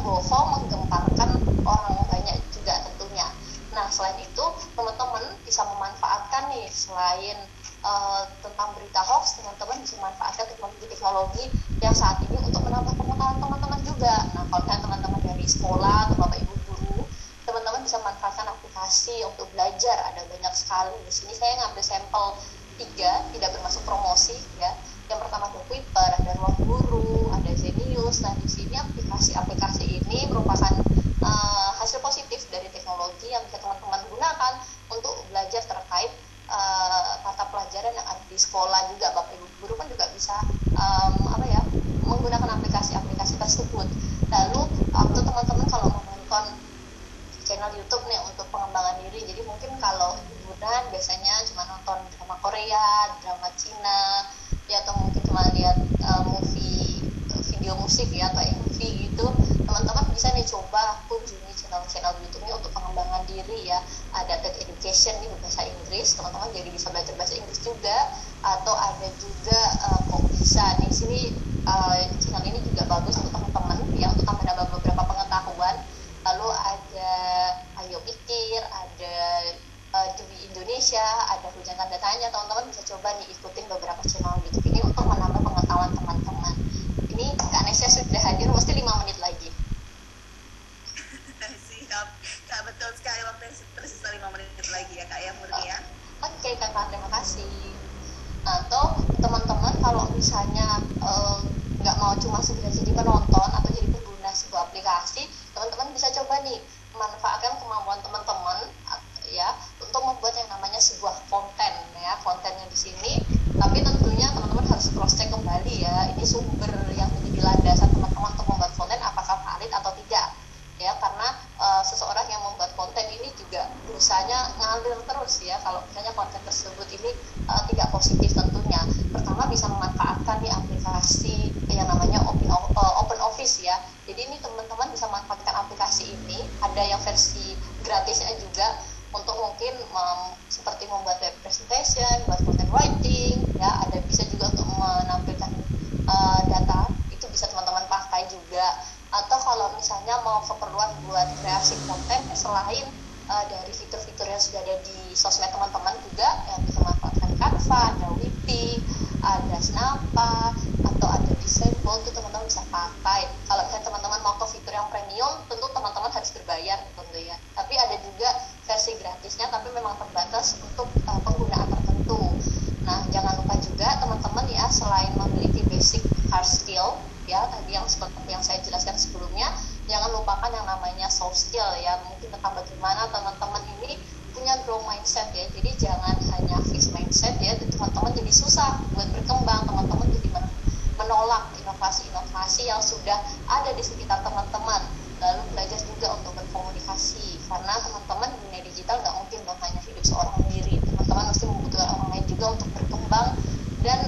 bohong menggemparkan orang banyak juga tentunya. Nah, selain itu teman-teman bisa memanfaatkan nih, selain tentang berita hoax, teman-teman bisa memanfaatkan teknologi yang saat ini untuk menambah pengetahuan teman-teman juga. Nah, kalau teman-teman dari sekolah atau bapak ibu guru, teman-teman bisa memanfaatkan aplikasi untuk belajar. Ada banyak sekali. Di sini saya ngambil sampel 3, tidak bermasuk promosi ya. Yang pertama ada Twitter, ada Ruang Guru, ada Zenius. Nah, di sini aplikasi ini merupakan hasil positif dari teknologi yang bisa teman-teman gunakan untuk belajar terkait mata pelajaran yang ada di sekolah juga. Bapak ibu guru kan juga bisa menggunakan aplikasi-aplikasi tersebut. Lalu untuk teman-teman kalau menonton channel YouTube nih untuk pengembangan diri, jadi mungkin kalau hiburan biasanya cuma nonton drama Korea, drama Cina ya, atau mungkin cuma lihat video musik ya atau MV gitu, teman-teman bisa nih coba kunjungi channel YouTube-nya untuk pengembangan diri ya. Ada TED Education nih bahasa Inggris, teman-teman jadi bisa belajar bahasa Inggris juga. Atau ada juga kok bisa di sini channel ini juga bagus untuk teman-teman ya, untuk tambah beberapa pengetahuan. Lalu ada Ayo Pikir, ada Dwi Indonesia, ada Hujan Tanda Tanya. Teman-teman bisa coba nih ikutin beberapa channel YouTube ini untuk menambah pengetahuan teman-teman. Ini Kak Nesya sudah hadir, mesti 5 menit lagi. Siap, Kak, betul sekali, waktu tersisa 5 menit lagi ya Kak ya, Murni ya. Oke Kakak, terima kasih. Atau teman-teman kalau misalnya nggak mau cuma sekedar jadi penonton atau jadi pengguna sebuah aplikasi, teman-teman bisa coba nih memanfaatkan kemampuan teman-teman ya untuk membuat yang namanya sebuah konten ya. Kontennya di sini, tapi tentunya teman-teman harus cross check kembali ya, ini sumber yang menjadi landasan teman-teman untuk membuat konten apakah valid atau tidak ya, karena seseorang yang membuat konten ini juga dosanya ngalir terus ya kalau misalnya konten tersebut ini tidak positif. Tentunya pertama bisa memanfaatkan di aplikasi yang namanya Open Office ya. Jadi ini teman-teman bisa memanfaatkan aplikasi ini, ada yang versi gratisnya juga untuk mungkin seperti membuat web presentation, buat content writing ya, ada bisa juga untuk menampilkan data, itu bisa teman-teman pakai juga. Atau kalau misalnya mau keperluan buat kreasi konten selain dari fitur-fitur yang sudah ada di sosmed teman-teman juga, yang bisa memanfaatkan Canva, ada Wippi, ada Snappa, atau ada Disable, itu teman-teman bisa pakai. Kalau misalnya teman-teman mau ke fitur yang premium, tentu teman-teman harus berbayar tentu ya. Tapi ada juga versi gratisnya, tapi memang terbatas untuk penggunaan tertentu. Nah, jangan lupa juga teman-teman ya, selain memiliki basic hard skill ya tadi yang seperti yang saya jelaskan sebelumnya, jangan lupakan yang namanya soft skill ya, mungkin tentang bagaimana teman-teman ini punya growth mindset ya. Jadi jangan hanya fixed mindset ya, teman-teman jadi susah buat berkembang, teman-teman jadi menolak inovasi-inovasi yang sudah ada di sekitar teman-teman. Lalu belajar juga untuk berkomunikasi, karena teman-teman dunia digital nggak mungkin dong hanya hidup seorang diri, teman-teman mesti membutuhkan orang lain juga untuk berkembang dan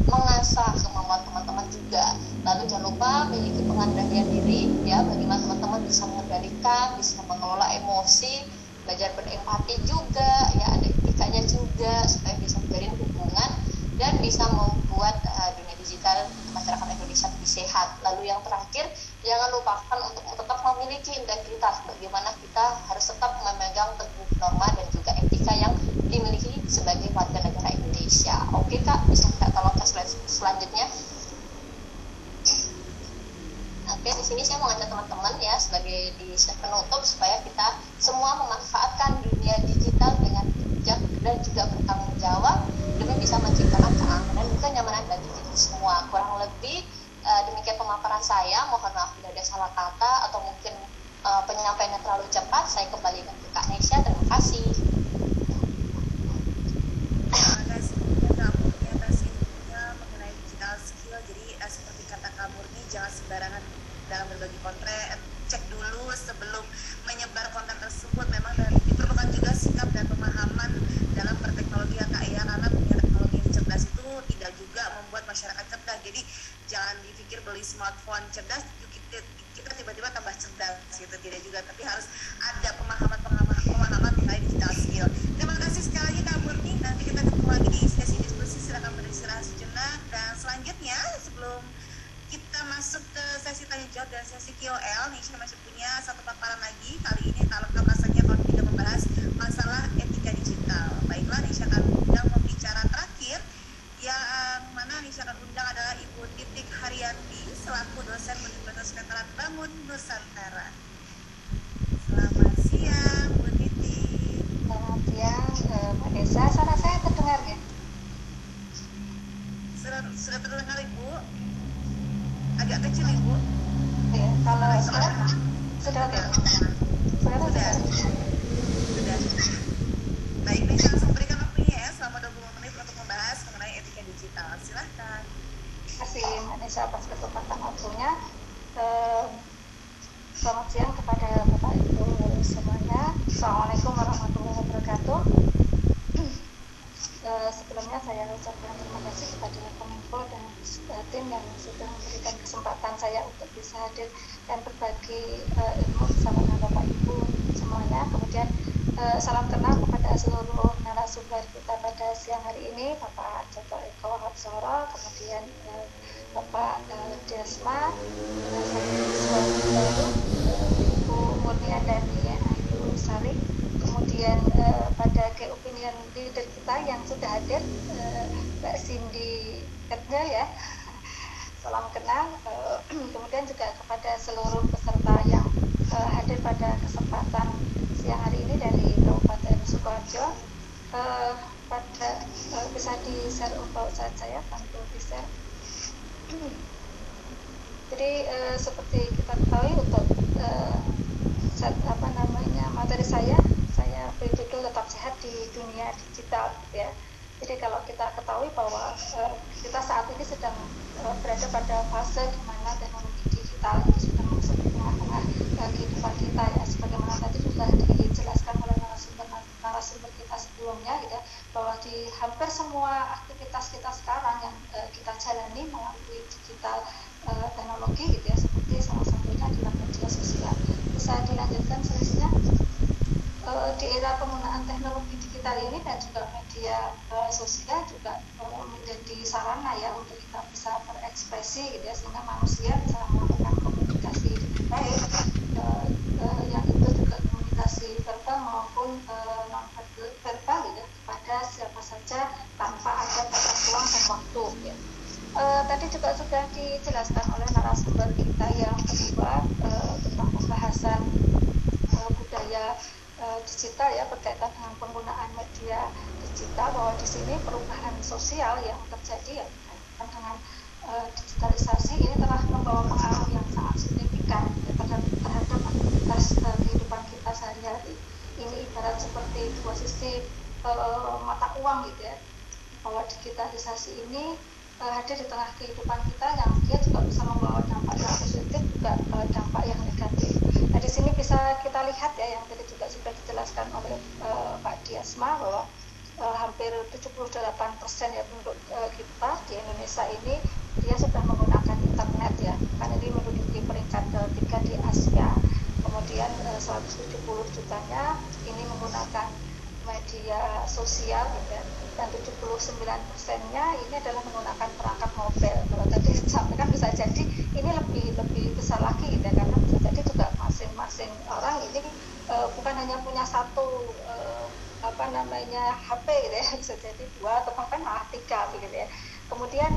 mengasah kemampuan teman-teman juga. Lalu jangan lupa memiliki pengendalian diri ya, bagaimana teman-teman bisa mengendalikan, bisa mengelola emosi, belajar berempati juga ya, ada etikanya juga supaya bisa menjalin hubungan dan bisa membuat dunia digital masyarakat Indonesia lebih sehat. Lalu yang terakhir, jangan lupakan untuk tetap memiliki integritas, bagaimana kita harus tetap memegang teguh norma dan juga etika yang dimiliki sebagai warga negara Indonesia. Oke Kak, bisa kita tolong ke slide selanjutnya. Oke, di sini saya mau ngajak teman-teman ya sebagai di slide penutup supaya kita semua memanfaatkan dunia digital dengan bijak dan juga bertanggung jawab demi bisa menciptakan keamanan dan kenyamanan bagi kita semua. Kurang lebih demikian pemaparan saya. Mohon maaf bila ada salah kata atau mungkin penyampaiannya terlalu cepat. Saya kembalikan ke Kak Nesya. Terima kasih. Terima kasih Kak Murni atas infonya mengenai digital skill. Jadi seperti kata Kak Murni, jangan sembarangan dalam berbagi konten, cek dulu sebelum menyebar konten tersebut. Memang diperlukan juga sikap dan pemahaman dalam berteknologi ya Kak ya, karena punya teknologi yang cerdas itu tidak juga membuat masyarakat cerdas. Jadi jangan dipikir beli smartphone cerdas kita tiba-tiba tambah cerdas gitu, tidak juga, tapi harus ada pemahaman mengenai digital skill. Terima kasih sekali lagi Kak Murni. Nanti kita ketemu lagi di sesi diskusi. Silakan beristirahat sejenak, dan selanjutnya sebelum kita masuk ke sesi tanya jawab dan sesi KOL, Nisha masih punya satu paparan lagi. Kali ini tak lengkap rasanya kalau tidak membahas masalah etika digital. Baiklah, Nisha akan undang pembicara terakhir yang mana Nisha akan undang adalah Ibu Titik Haryanti selaku dosen Universitas Veteran Bangun Nusantara. Selamat siang, Bu Titik. Selamat siang, Mbak Desa. Suara saya terdengar ya? Sudah terdengar Ibu? Agak kecil Ibu. Ya, kalau sekarang sudah oke. Sekarang Sudah. Baik, Nisha langsung berikan waktunya ya selama 20 menit untuk membahas mengenai etika digital. Silahkan. Terima kasih Mbak Desa atas kesempatan waktunya. Selamat siang kepada Bapak Ibu semuanya. Assalamualaikum warahmatullahi wabarakatuh. Sebelumnya saya ucapkan terima kasih kepada Kominfo dan tim yang sudah memberikan kesempatan saya untuk bisa hadir dan berbagi ilmu bersama dengan Bapak Ibu semuanya. Kemudian salam kenal kepada seluruh narasumber kita pada siang hari ini, Bapak Joko Eko Hapsoro, kemudian Bapak Desma, Ibu Murniandani Ayu Sari, kemudian pada key opinion leader kita yang sudah hadir, Mbak Cindy Ketnya ya, salam kenal. Kemudian juga kepada seluruh peserta yang hadir pada kesempatan siang hari ini dari Kabupaten Sukoharjo. Pada bisa di-share untuk saya, bantu di-share. Jadi seperti kita ketahui untuk materi saya beri judul tetap sehat di dunia digital ya. Jadi kalau kita ketahui bahwa kita saat ini sedang berada pada fase di mana teknologi digital itu sudah masuk di tengah-tengah kehidupan kita ya, sebagaimana tadi sudah dijelaskan oleh narasumber kita sebelumnya gitu ya, bahwa di hampir semua aktivitas kita sekarang yang kita jalani melalui digital teknologi gitu ya, seperti salah satunya adalah media sosial. Bisa dilanjutkan sesinya. Di era penggunaan teknologi digital ini dan juga media sosial juga menjadi sarana ya untuk kita bisa berekspresi gitu ya, sehingga manusia bisa melakukan komunikasi dengan baik, yang itu juga komunikasi verbal maupun non verbal gitu ya, kepada siapa saja tanpa ada batas ruang dan waktu ya. Tadi juga sudah dijelaskan oleh narasumber kita yang kedua tentang pembahasan budaya digital ya, berkaitan dengan penggunaan media digital, bahwa di sini perubahan sosial yang terjadi ya dengan digitalisasi ini telah membawa pengaruh yang sangat signifikan ya, terhadap aktivitas kehidupan kita sehari-hari. Ini ibarat seperti dua sisi mata uang gitu ya, bahwa digitalisasi ini hadir di tengah kehidupan kita yang dia juga bisa membawa dampak yang positif juga dampak yang negatif. Nah di sini bisa kita lihat ya yang tadi juga sudah dijelaskan oleh Pak Diasma bahwa hampir 78% ya penduduk kita di Indonesia ini dia sudah menggunakan internet ya, kan ini menduduki peringkat ketiga di Asia. Kemudian 170 jutanya ini menggunakan media sosial gitu ya, dan 79%-nya ini adalah menggunakan perangkat mobile. Kalau tadi disampaikan bisa jadi ini lebih besar lagi gitu ya, karena bisa jadi juga masing-masing orang ini bukan hanya punya satu HP gitu ya, bisa jadi dua atau bahkan malah tiga gitu ya. Kemudian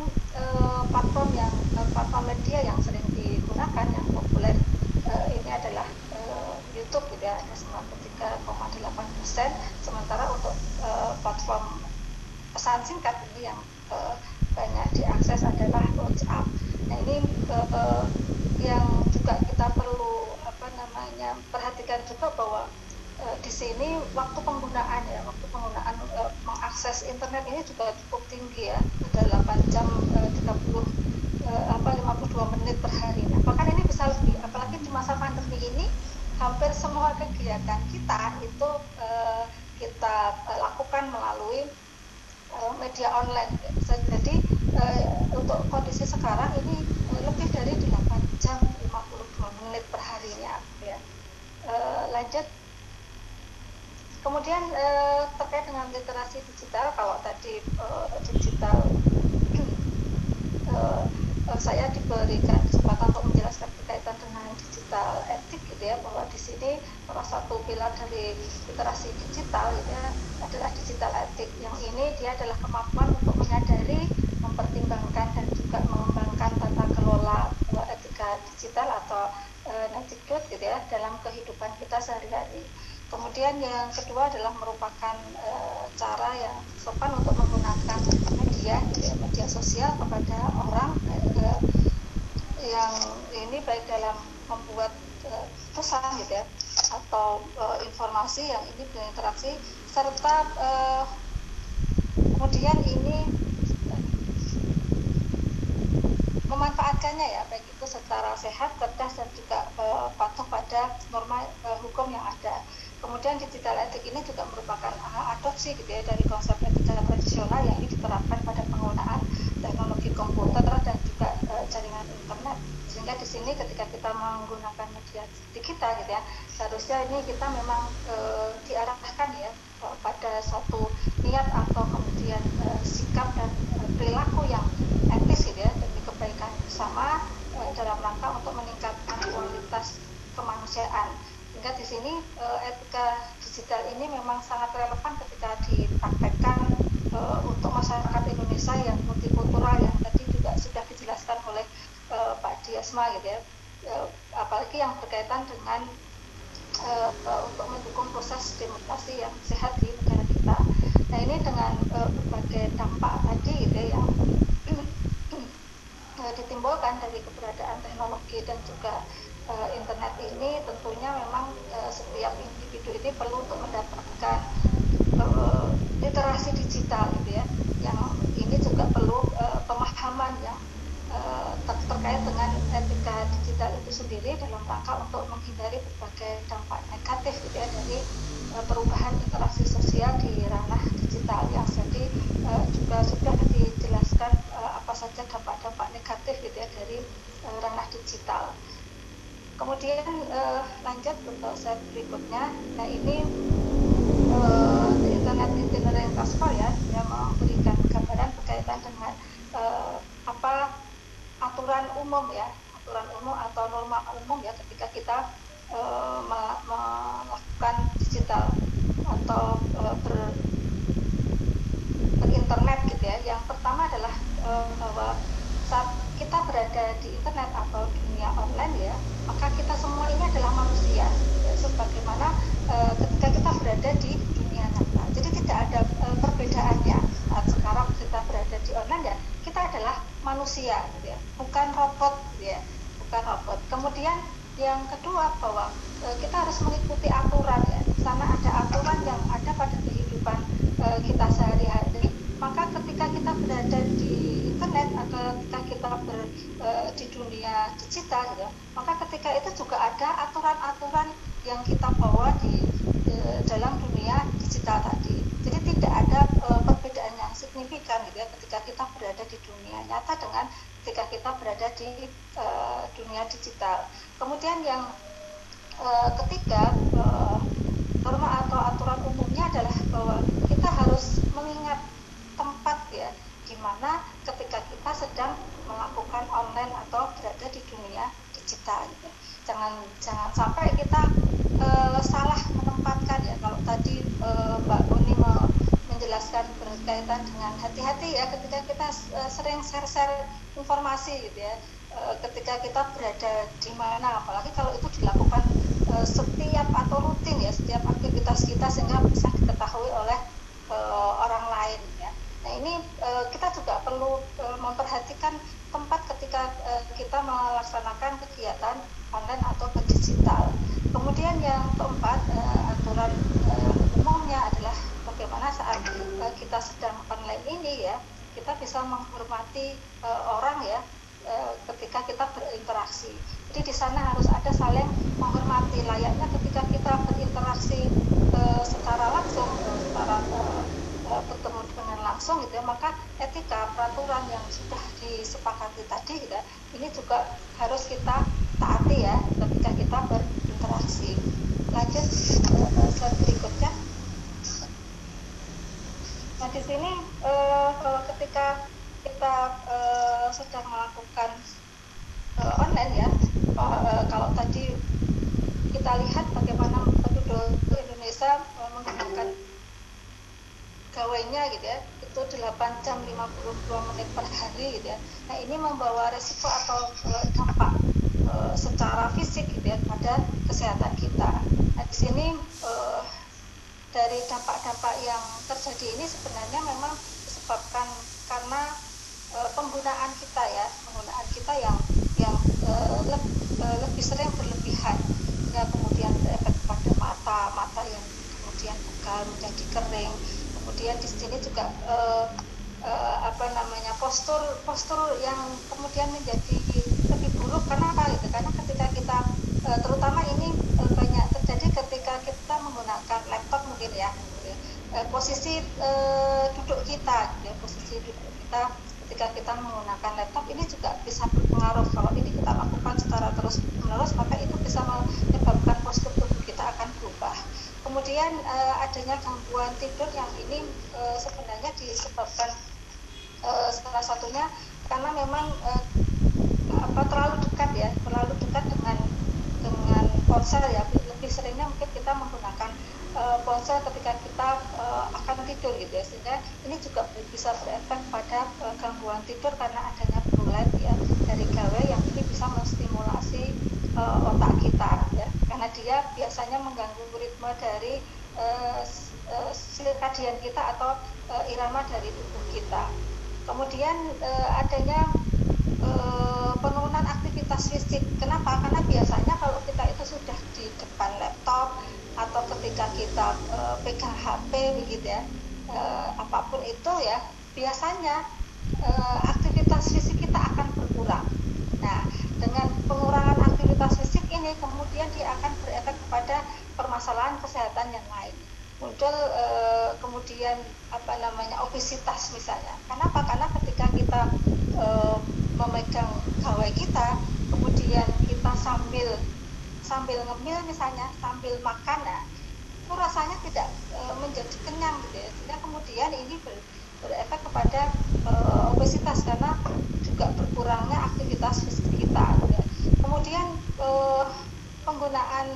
platform media yang sering digunakan yang populer ini adalah YouTube gitu ya, ada 93,8%, sementara untuk platform pesan singkat ini yang banyak diakses adalah WhatsApp. Nah ini yang juga kita perlu perhatikan juga bahwa di sini waktu penggunaan mengakses internet ini juga cukup tinggi ya, ada 8 jam 52 menit per hari. Nah, bahkan ini bisa lebih, apalagi di masa pandemi ini hampir semua kegiatan kita itu kita lakukan melalui media online. Bisa jadi untuk kondisi sekarang ini lebih dari 8 jam 52 menit per harinya ya. Lanjut. Kemudian terkait dengan literasi digital, kalau tadi digital saya diberikan kesempatan untuk menjelaskan berkaitan dengan digital gitu ya, bahwa di sini salah satu pilar dari literasi digital gitu ya adalah digital etik. Yang ini dia adalah kemampuan untuk menyadari, mempertimbangkan dan juga mengembangkan tata kelola etika digital atau attitude gitu ya dalam kehidupan kita sehari-hari. Kemudian yang kedua adalah merupakan cara yang sopan untuk menggunakan media gitu ya, media sosial kepada orang yang ini baik dalam membuat pesan gitu ya atau informasi yang ini berinteraksi, serta kemudian ini memanfaatkannya ya baik itu secara sehat, cerdas dan juga patuh pada norma hukum yang ada. Kemudian digital etik ini juga merupakan adopsi gitu ya dari konsep etika tradisional yang ini diterapkan pada penggunaan teknologi komputer dan juga jaringan internet. Sehingga di sini ketika kita menggunakan media digital gitu ya, seharusnya ini kita memang diarahkan ya pada satu niat atau kemudian sikap dan perilaku yang etis gitu ya demi kebaikan bersama dalam rangka untuk meningkatkan kualitas kemanusiaan. Sehingga di sini etika digital ini memang sangat relevan ketika dipraktekkan untuk masyarakat Indonesia yang multikultural yang tadi juga sudah dijelaskan oleh Pak Diasma gitu ya, apalagi yang berkaitan dengan untuk mendukung proses demokrasi yang sehat di negara kita. Nah ini dengan berbagai dampak tadi gitu ya, yang ditimbulkan dari keberadaan teknologi dan juga internet ini, tentunya memang setiap individu ini perlu untuk mendapatkan literasi digital gitu ya, yang ini juga perlu pemahaman yang terkait dengan etika digital itu sendiri dalam rangka untuk menghindari berbagai dampak negatif gitu ya dari perubahan interaksi sosial di ranah digital yang jadi juga sudah dijelaskan apa saja dampak-dampak negatif gitu ya dari ranah digital. Kemudian lanjut untuk slide berikutnya. Nah ini Internet Itinerary Passport ya, yang memberikan gambaran berkaitan dengan apa aturan umum ya, aturan umum atau norma umum ya ketika kita melakukan digital atau berinternet gitu ya. Yang pertama adalah bahwa saat kita berada di internet atau dunia online ya, maka kita semua ini adalah manusia ya, sebagaimana ketika kita berada di dunia nyata. Jadi tidak ada perbedaannya. Saat sekarang kita berada di online ya, kita adalah manusia gitu ya, bukan robot gitu ya, bukan robot. Kemudian yang kedua bahwa kita harus mengikuti aturan ya. Di sana ada aturan yang ada pada kehidupan kita sehari-hari. Maka ketika kita berada di internet atau ketika kita di dunia digital gitu, maka ketika itu juga ada aturan-aturan yang kita bawa di dalam dunia digital tadi. Jadi tidak ada perbedaan yang signifikan gitu ya ketika kita berada di dunia nyata dengan ketika kita berada di dunia digital. Kemudian yang ketiga, norma atau aturan umumnya adalah bahwa kita harus mengingat tempat ya, di mana ketika kita sedang melakukan online atau berada di dunia digital gitu. Jangan sampai kita salah menempatkan ya. Kalau tadi Mbak Uni menjelaskan berkaitan dengan hati-hati ya ketika kita sering share informasi gitu ya, ketika kita berada di mana, apalagi kalau itu dilakukan setiap atau rutin ya, setiap aktivitas kita sehingga bisa diketahui oleh orang lain ya. Nah ini kita juga perlu memperhatikan tempat ketika kita melaksanakan kegiatan online atau digital. Kemudian yang keempat, aturan umumnya adalah bagaimana saat kita sedang online ini ya, kita bisa menghormati orang ya ketika kita berinteraksi. Jadi di sana harus ada saling menghormati, layaknya ketika kita berinteraksi secara langsung, secara bertemu dengan langsung gitu ya, maka etika peraturan yang sudah disepakati tadi gitu ya, ini juga harus kita taati ya ketika kita berinteraksi. Lanjut slide berikutnya. Nah di sini ketika kita sedang melakukan online ya, kalau tadi 8 jam 52 menit per hari gitu ya. Nah ini membawa resiko atau dampak secara fisik gitu ya pada kesehatan kita. Nah di sini dari dampak-dampak yang terjadi ini sebenarnya memang disebabkan karena penggunaan kita yang lebih sering berlebihan, ya, kemudian berefek pada mata yang kemudian pegal menjadi kering, kemudian di sini juga postur yang kemudian menjadi lebih buruk. Kenapa gitu? Karena ketika kita terutama ini banyak terjadi ketika kita menggunakan laptop mungkin ya, posisi duduk kita ketika kita menggunakan laptop ini juga bisa berpengaruh. Kalau ini kita lakukan secara terus menerus, maka itu bisa menyebabkan postur tubuh kita akan berubah. Kemudian adanya gangguan tidur yang ini sebenarnya disebabkan salah satunya karena memang terlalu dekat dengan ponsel ya. Lebih seringnya mungkin kita menggunakan ponsel ketika kita akan tidur gitu ya, sehingga ini juga bisa berefek pada gangguan tidur karena adanya blue light ya dari gawai yang ini bisa menstimulasi otak kita ya, karena dia biasanya mengganggu ritme dari sirkadian kita atau irama dari tubuh kita. Kemudian adanya penurunan aktivitas fisik. Kenapa? Karena biasanya kalau kita itu sudah di depan laptop atau ketika kita pegang HP begitu ya, apapun itu ya, biasanya aktivitas fisik kita akan berkurang. Nah, dengan pengurangan aktivitas fisik ini kemudian dia akan berefek kepada permasalahan kesehatan yang lain. Muncul kemudian obesitas misalnya. Kenapa? Karena ketika kita memegang gawai kita, kemudian kita sambil ngemil misalnya, sambil makan, nah, itu rasanya tidak menjadi kenyang gitu ya. Sehingga kemudian ini berefek kepada obesitas karena juga berkurangnya aktivitas fisik kita gitu ya. Kemudian penggunaan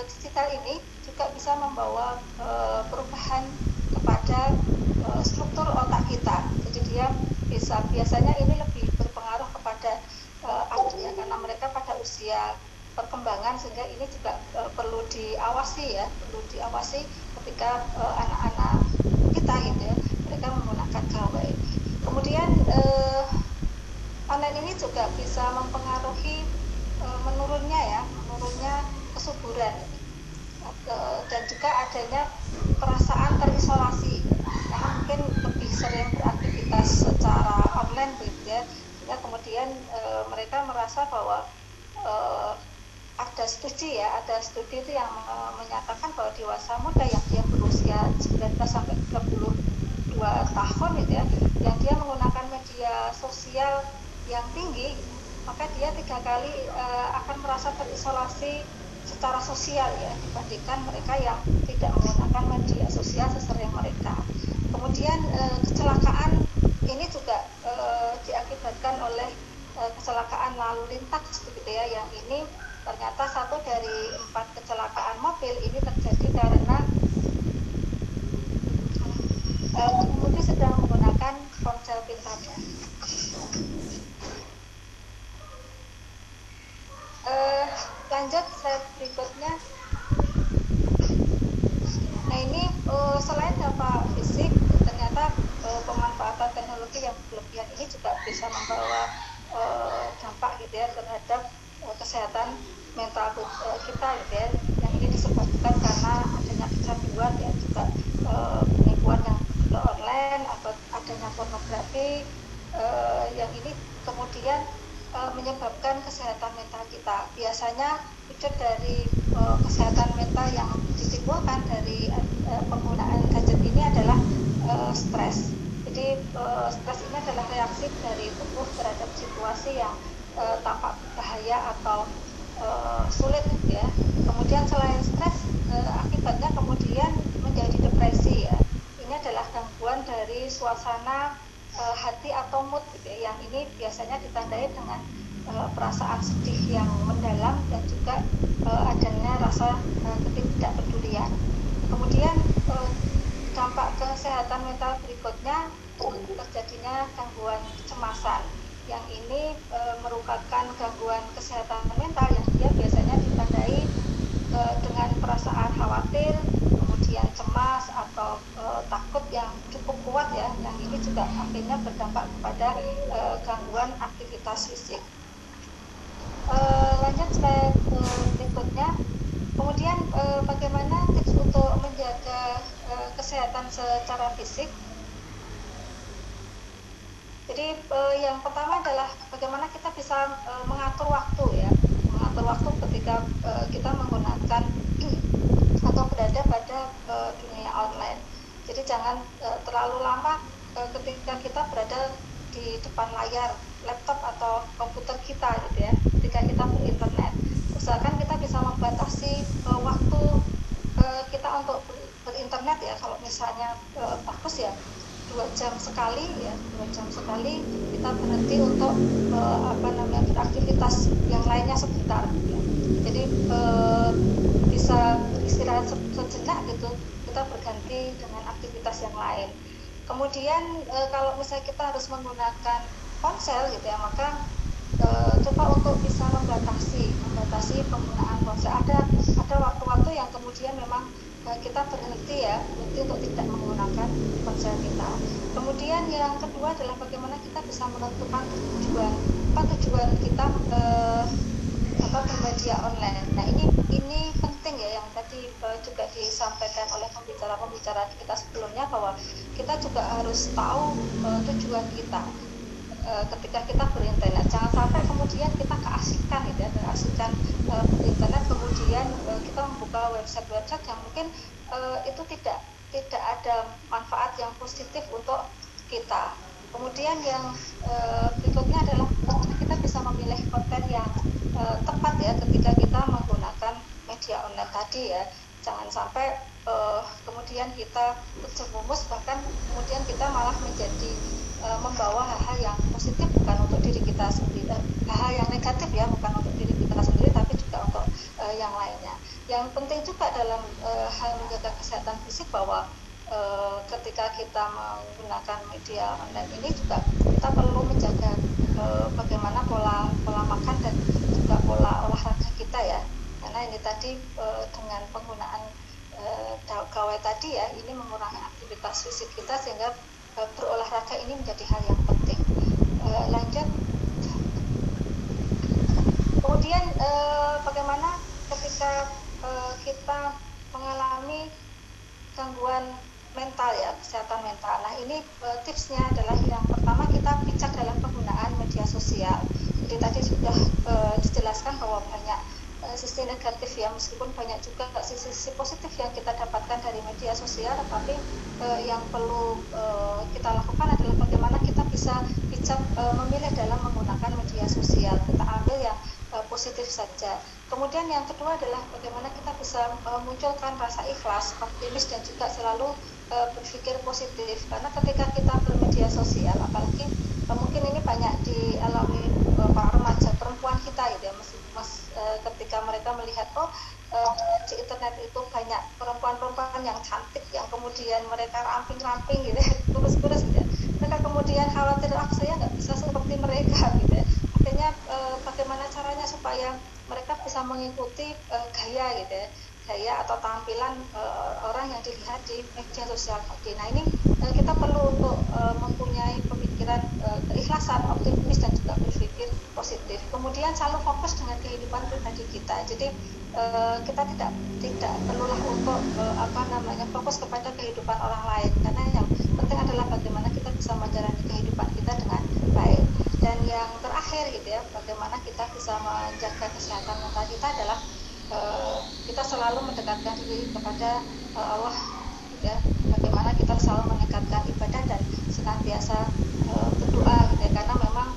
digital ini juga bisa membawa perubahan kepada struktur otak kita. Jadi dia biasanya ini lebih berpengaruh kepada ya, karena mereka pada usia perkembangan, sehingga ini juga perlu diawasi ketika anak-anak kita gitu ya, mereka menggunakan gawai. Kemudian online ini juga bisa mempengaruhi menurunnya kesuburan dan juga adanya perasaan terisolasi karena mungkin lebih sering beraktivitas secara online gitu ya, sehingga kemudian mereka merasa bahwa ada studi itu yang menyatakan bahwa dewasa muda yang dia berusia 19 sampai 32 tahun gitu ya, yang dia menggunakan media sosial yang tinggi, maka dia 3 kali akan merasa terisolasi secara sosial ya dibandingkan mereka yang tidak menggunakan media sosial sesering mereka. Kemudian kecelakaan ini juga diakibatkan oleh kecelakaan lalu lintas begitu ya, yang ini ternyata 1 dari 4 kecelakaan mobil ini terjadi karena pengemudi sedang menggunakan ponsel pintarnya. Lanjut slide berikutnya. Nah ini selain dampak fisik, ternyata pemanfaatan teknologi yang berlebihan ini juga bisa membawa dampak gitu ya terhadap kesehatan mental kita gitu ya, yang ini disebabkan karena adanya kecanduan ya, juga penipuan yang online atau adanya pornografi yang ini kemudian menyebabkan kesehatan mental kita. Biasanya wujud dari kesehatan mental yang ditimbulkan dari penggunaan gadget ini adalah stres. Jadi stres ini adalah reaksi dari tubuh terhadap situasi yang tampak berbahaya atau sulit gitu ya. Kemudian selain stres, akibatnya kemudian menjadi depresi ya. Ini adalah gangguan dari suasana hati atau mood gitu ya, yang ini biasanya ditandai dengan perasaan sedih yang mendalam dan juga adanya rasa ketidakpedulian. Kemudian dampak kesehatan mental berikutnya terjadinya gangguan kecemasan. Yang ini merupakan gangguan kesehatan mental yang dia biasanya ditandai dengan perasaan khawatir, kemudian cemas atau takut yang cukup kuat ya. Yang ini juga akhirnya berdampak kepada gangguan aktivitas fisik. Lanjut slide berikutnya. Kemudian bagaimana tips untuk menjaga kesehatan secara fisik? Jadi yang pertama adalah bagaimana kita bisa mengatur waktu ya, mengatur waktu ketika kita menggunakan atau berada pada dunia online. Jadi jangan terlalu lama ketika kita berada di depan layar laptop atau komputer kita gitu ya, ketika kita berinternet. Usahakan kita bisa membatasi waktu kita untuk berinternet ya. Kalau misalnya bagus ya 2 jam sekali ya, 2 jam sekali kita berhenti untuk beraktivitas yang lainnya sebentar ya. Jadi bisa beristirahat sejenak gitu, kita berganti dengan aktivitas yang lain. Kemudian kalau misalnya kita harus menggunakan ponsel gitu ya, maka coba untuk bisa membatasi penggunaan ponsel. Ada waktu-waktu yang kemudian memang kita berhenti untuk tidak menggunakan ponsel kita. Kemudian yang kedua adalah bagaimana kita bisa menentukan tujuan kita bermedia online. Nah ini penting ya, yang tadi juga disampaikan oleh pembicara kita sebelumnya, bahwa kita juga harus tahu tujuan kita ketika kita berinternet. Jangan sampai kemudian kita keasikan berinternet, kemudian kita membuka website yang mungkin itu tidak ada manfaat yang positif untuk kita. Kemudian yang berikutnya adalah kita bisa memilih konten yang tepat ya ketika kita menggunakan media online tadi ya. Jangan sampai kemudian kita terjerumus, bahkan kemudian kita malah menjadi membawa hal-hal yang positif bukan untuk diri kita sendiri, hal yang negatif ya, bukan untuk diri kita sendiri tapi juga untuk yang lainnya. Yang penting juga dalam hal menjaga kesehatan fisik, bahwa ketika kita menggunakan media online ini juga kita perlu menjaga bagaimana pola makan dan juga pola olahraga kita ya, karena ini tadi dengan penggunaan gawai tadi ya, ini mengurangi aktivitas fisik kita sehingga berolahraga ini menjadi hal yang penting. Lanjut. Kemudian bagaimana ketika kita mengalami gangguan mental ya, kesehatan mental. Nah ini tipsnya adalah yang pertama, kita bijak dalam penggunaan media sosial. Jadi tadi sudah dijelaskan bahwa banyak sisi negatif ya, meskipun banyak juga sisi positif yang kita dapatkan dari media sosial, tetapi yang perlu kita lakukan adalah bagaimana kita bisa bijak memilih dalam menggunakan media sosial. Kita ambil yang positif saja. Kemudian yang kedua adalah bagaimana kita bisa munculkan rasa ikhlas, optimis, dan juga selalu berpikir positif. Karena ketika kita bermedia sosial, apalagi mungkin ini banyak dialami para remaja perempuan kita gitu ya, ketika mereka melihat di internet itu banyak perempuan-perempuan yang cantik, yang kemudian mereka ramping-ramping gitu ya, kurus-kurus gitu ya. Mereka kemudian khawatir, saya nggak bisa seperti mereka gitu ya. Akhirnya bagaimana caranya supaya mereka bisa mengikuti gaya gitu ya, gaya atau tampilan orang yang dilihat di media sosial tadi. Nah ini kita perlu untuk mempunyai pemikiran keikhlasan, optimis, dan juga berpikir positif. Kemudian selalu fokus dengan kehidupan pribadi kita. Jadi kita tidak perlulah untuk fokus kepada kehidupan orang lain, karena yang penting adalah bagaimana kita bisa menjalani kehidupan kita dengan baik. Dan yang terakhir gitu ya, bagaimana kita bisa menjaga kesehatan mental kita adalah kita selalu mendekatkan diri kepada Allah gitu ya. Bagaimana kita selalu meningkatkan ibadah dan senantiasa berdoa gitu ya, karena memang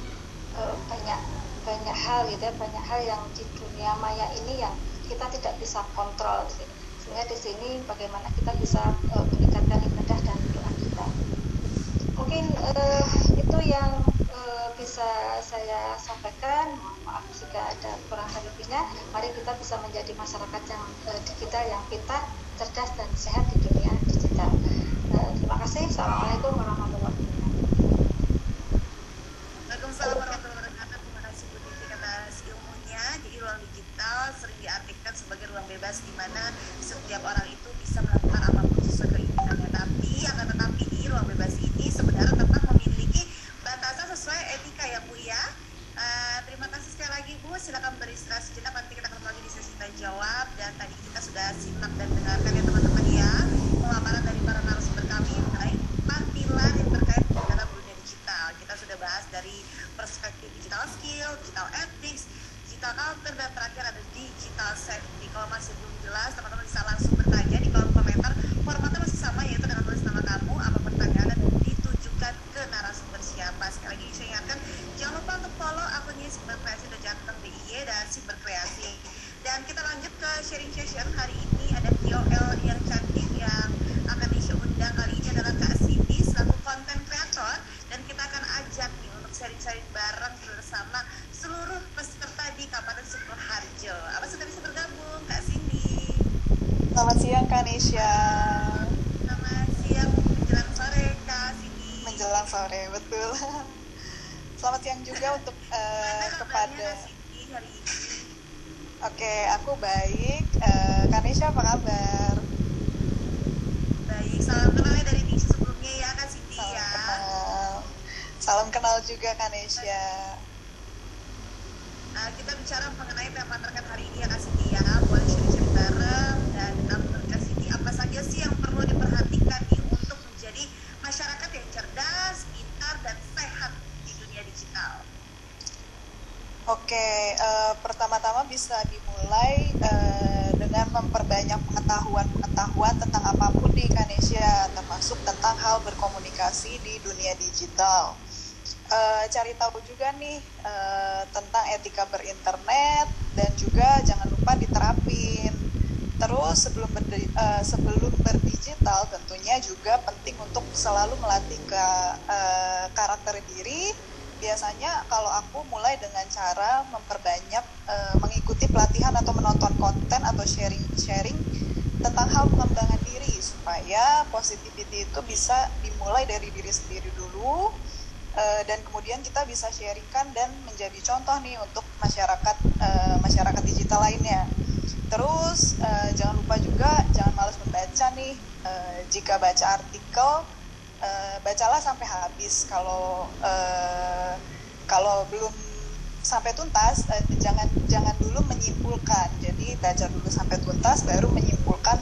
banyak hal gitu ya, banyak hal yang di dunia maya ini yang kita tidak bisa kontrol gitu. Sehingga di sini bagaimana kita bisa meningkatkan ibadah dan doa kita. Mungkin itu yang bisa saya sampaikan. Maaf jika ada kurang lebihnya. Mari kita bisa menjadi masyarakat yang digital yang pintar, cerdas, dan sehat di dunia digital. Terima kasih. Assalamualaikum warahmatullahi wabarakatuh. Waalaikumsalam warahmatullahi wabarakatuh. Terima kasih Bu Titik atas ilmunya. Jadi ruang digital sering diartikan sebagai ruang bebas di mana setiap orang itu bisa melakukan apapun sesuai keinginannya. Tapi akan tetapi di ruang bebas ini sebenarnya tetap memiliki batasan sesuai etika ya Bu ya. Terima kasih sekali lagi Bu. Silakan beristirahat sejenak. Nanti kita ketemu lagi di sesi tanya jawab. Dan tadi kita sudah simak dan dengarkan ya teman-teman ya pemaparan dari para narasumber kami mengenai 4 pilar yang terkait dalam dunia digital. Kita sudah bahas dari perspektif digital skill, digital ethics, digital culture, dan terakhir ada digital safety. Kalau masih belum jelas, teman-teman bisa langsung bertanya di kolom komentar. Formatnya masih sama, yaitu dengan tulis nama kamu, apa pertanyaan, dan ditujukan ke narasumber siapa. Sekali lagi saya ingatkan, jangan lupa untuk follow akunnya Siberkreasi dan Janteng DIY dan Siberkreasi. Dan kita lanjut ke sharing session hari ini. Ada KOL yang cantik yang akan undang kali ini adalah Kak Cindy selaku konten kreator, dan kita akan ajak nih untuk sharing-sharing bareng bersama seluruh peserta di Kabupaten Sukoharjo. Apa sudah bisa bergabung Kak Cindy? Selamat siang Kak Nisha. Selamat siang menjelang sore Kak Cindy. Menjelang sore, betul. Selamat siang juga untuk kepada Kak Cindy hari ini. Oke, aku baik. Kak Nisha apa kabar? Baik, salam kenal ya dari Nisha sebelumnya ya Kak Cindy Salam ya. kenal. Salam kenal juga Kak Nisha. Kita bicara mengenai tema terkait hari ini ya Kak Cindy ya. Boleh sharing-sharing bareng, dan menurut Kak Cindy apa saja sih yang perlu diperhatikan nih untuk menjadi masyarakat yang cerdas, pintar, dan sehat di dunia digital? Oke, pertama-tama bisa dimulai dengan memperbanyak pengetahuan tentang apapun di Indonesia, termasuk tentang hal berkomunikasi di dunia digital. Cari tahu juga nih tentang etika berinternet, dan juga jangan lupa diterapin. Terus sebelum berdigital tentunya juga penting untuk selalu melatih karakter diri. Biasanya kalau aku mulai dengan cara memperbanyak mengikuti pelatihan atau menonton konten atau sharing tentang hal pengembangan diri, supaya positivity itu bisa dimulai dari diri sendiri dulu, dan kemudian kita bisa sharingkan dan menjadi contoh nih untuk masyarakat digital lainnya. Terus jangan lupa juga jangan malas membaca nih. Jika baca artikel, bacalah sampai habis. Kalau belum sampai tuntas, jangan dulu menyimpulkan. Jadi baca dulu sampai tuntas, baru menyimpulkan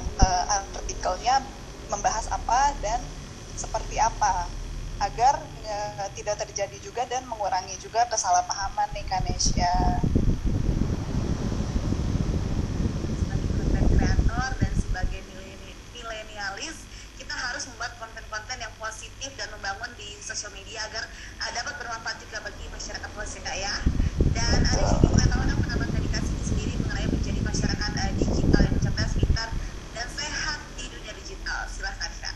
artikelnya membahas apa dan seperti apa, agar tidak terjadi juga dan mengurangi juga kesalahpahaman nih Kanesha. Sebagai konten kreator dan sebagai milenialis, kita harus membuat konten-konten yang positif dan membangun di sosial media agar dapat bermanfaat juga bagi masyarakat luas ya Kak ya. Dan ada juga pengetahuan dan pendapat dari Kak Cindy sendiri mengenai menjadi masyarakat digital yang cerdas, pintar, dan sehat di dunia digital. Silahkan Kak.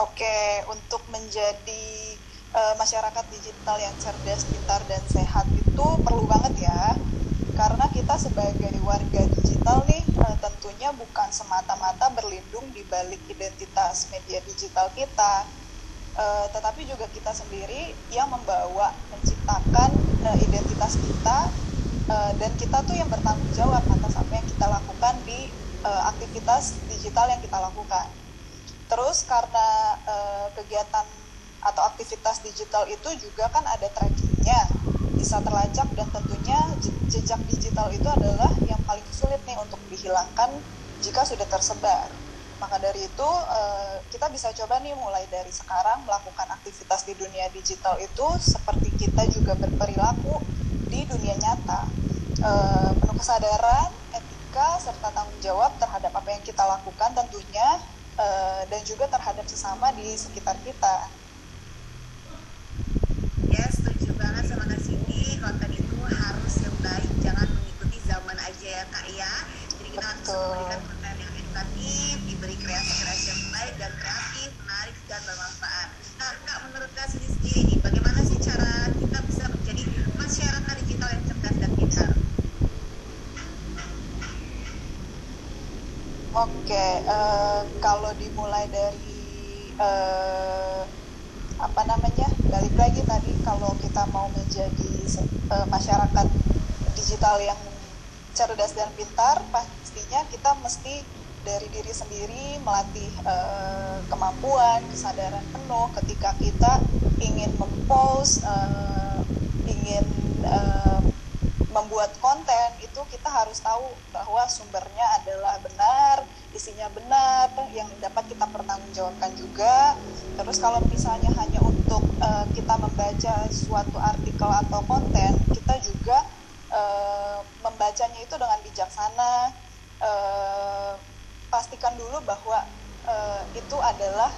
Oke, untuk menjadi masyarakat digital yang cerdas, pintar, dan sehat itu perlu banget ya. Karena kita sebagai warga digital nih tentunya bukan semata-mata berlindung di balik identitas media digital kita, tetapi juga kita sendiri yang menciptakan identitas kita, dan kita tuh yang bertanggung jawab atas apa yang kita lakukan di aktivitas digital yang kita lakukan. Terus karena kegiatan atau aktivitas digital itu juga kan ada trackingnya, bisa terlacak, dan tentunya jejak digital itu adalah yang paling sulit nih untuk dihilangkan jika sudah tersebar. Maka dari itu kita bisa coba nih mulai dari sekarang melakukan aktivitas di dunia digital itu seperti kita juga berperilaku di dunia nyata, penuh kesadaran, etika, serta tanggung jawab terhadap apa yang kita lakukan tentunya, dan juga terhadap sesama di sekitar kita. Ya, setuju banget sama Kak Cindy. Konten itu harus yang baik, jangan mengikuti zaman aja ya Kak ya. Jadi kita harus memberikan konten yang edukatif, diberi kreasi-kreasi yang baik dan kreatif, menarik dan bermanfaat. Nah Kak, menurut Kak Cindy sendiri nih, bagaimana sih cara kita bisa menjadi masyarakat digital yang cerdas dan pintar? Oke, kalau dimulai dari balik lagi tadi, kalau kita mau menjadi masyarakat digital yang cerdas dan pintar, pastinya kita mesti dari diri sendiri melatih kemampuan, kesadaran penuh ketika kita ingin mempost, ingin membuat konten. Itu kita harus tahu bahwa sumbernya adalah benar, isinya benar, yang dapat kita pertanggungjawabkan juga. Terus kalau misalnya hanya untuk kita membaca suatu artikel atau konten, kita juga membacanya itu dengan bijaksana. Pastikan dulu bahwa itu adalah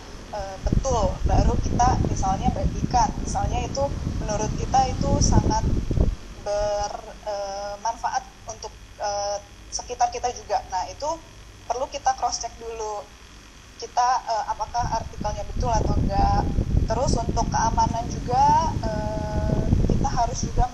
betul, baru kita misalnya bagikan. Misalnya itu menurut kita itu sangat bermanfaat untuk sekitar kita juga. Nah, itu perlu kita cross check dulu, kita apakah artikelnya betul atau enggak. Terus untuk keamanan juga kita harus juga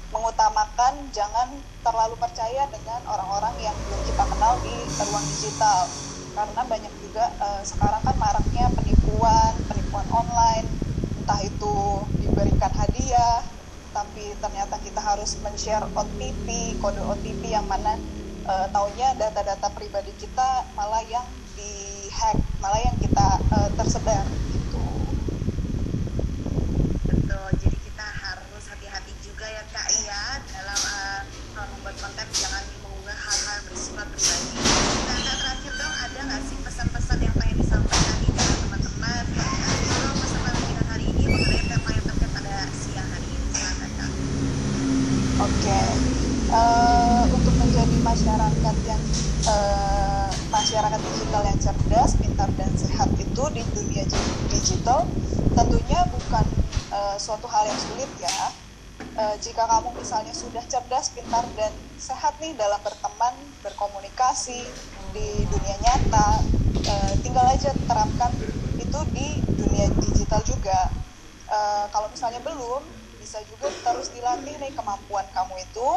mengutamakan jangan terlalu percaya dengan orang-orang yang belum kita kenal di ruang digital, karena banyak juga sekarang kan maraknya penipuan online, entah itu diberikan hadiah tapi ternyata kita harus men-share OTP, kode OTP yang mana taunya data-data pribadi kita malah yang di-hack, malah yang kita tersebar gitu. Betul, jadi kita harus hati-hati juga ya Kak ya dalam membuat konten, jangan mengunggah hal-hal bersifat pribadi. Nah Kak, terakhir dong, ada nggak sih pesan-pesan yang pengen disampaikan nih dari teman-teman untuk pesan kita hari ini mengenai tema yang terkait pada siang hari ini? Silakan Kak. Oke. Untuk menjadi masyarakat yang masyarakat digital yang cerdas, pintar dan sehat itu di dunia digital tentunya bukan suatu hal yang sulit ya. Jika kamu misalnya sudah cerdas, pintar dan sehat nih dalam berteman, berkomunikasi di dunia nyata, tinggal aja terapkan itu di dunia digital juga. Kalau misalnya belum, bisa juga terus dilatih nih kemampuan kamu itu,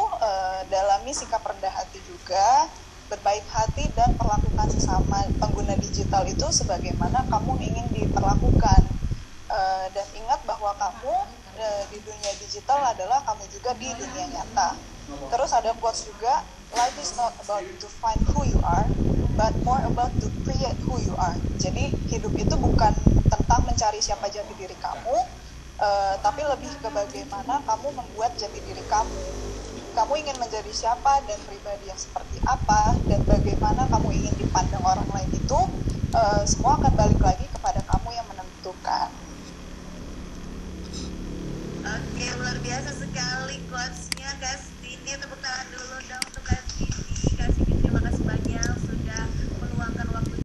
dalami sikap rendah hati juga, berbaik hati dan perlakukan sesama pengguna digital itu sebagaimana kamu ingin diperlakukan. Dan ingat bahwa kamu di dunia digital adalah kamu juga di dunia nyata. Terus ada quotes juga, life is not about to find who you are, but more about to create who you are. Jadi hidup itu bukan tentang mencari siapa jati diri kamu, tapi lebih ke bagaimana kamu membuat jati diri kamu. Kamu ingin menjadi siapa dan pribadi yang seperti apa, dan bagaimana kamu ingin dipandang orang lain itu, semua akan balik lagi kepada kamu yang menentukan. Oke, luar biasa sekali quotes-nya guys. Ini tepuk tangan dulu dong untuk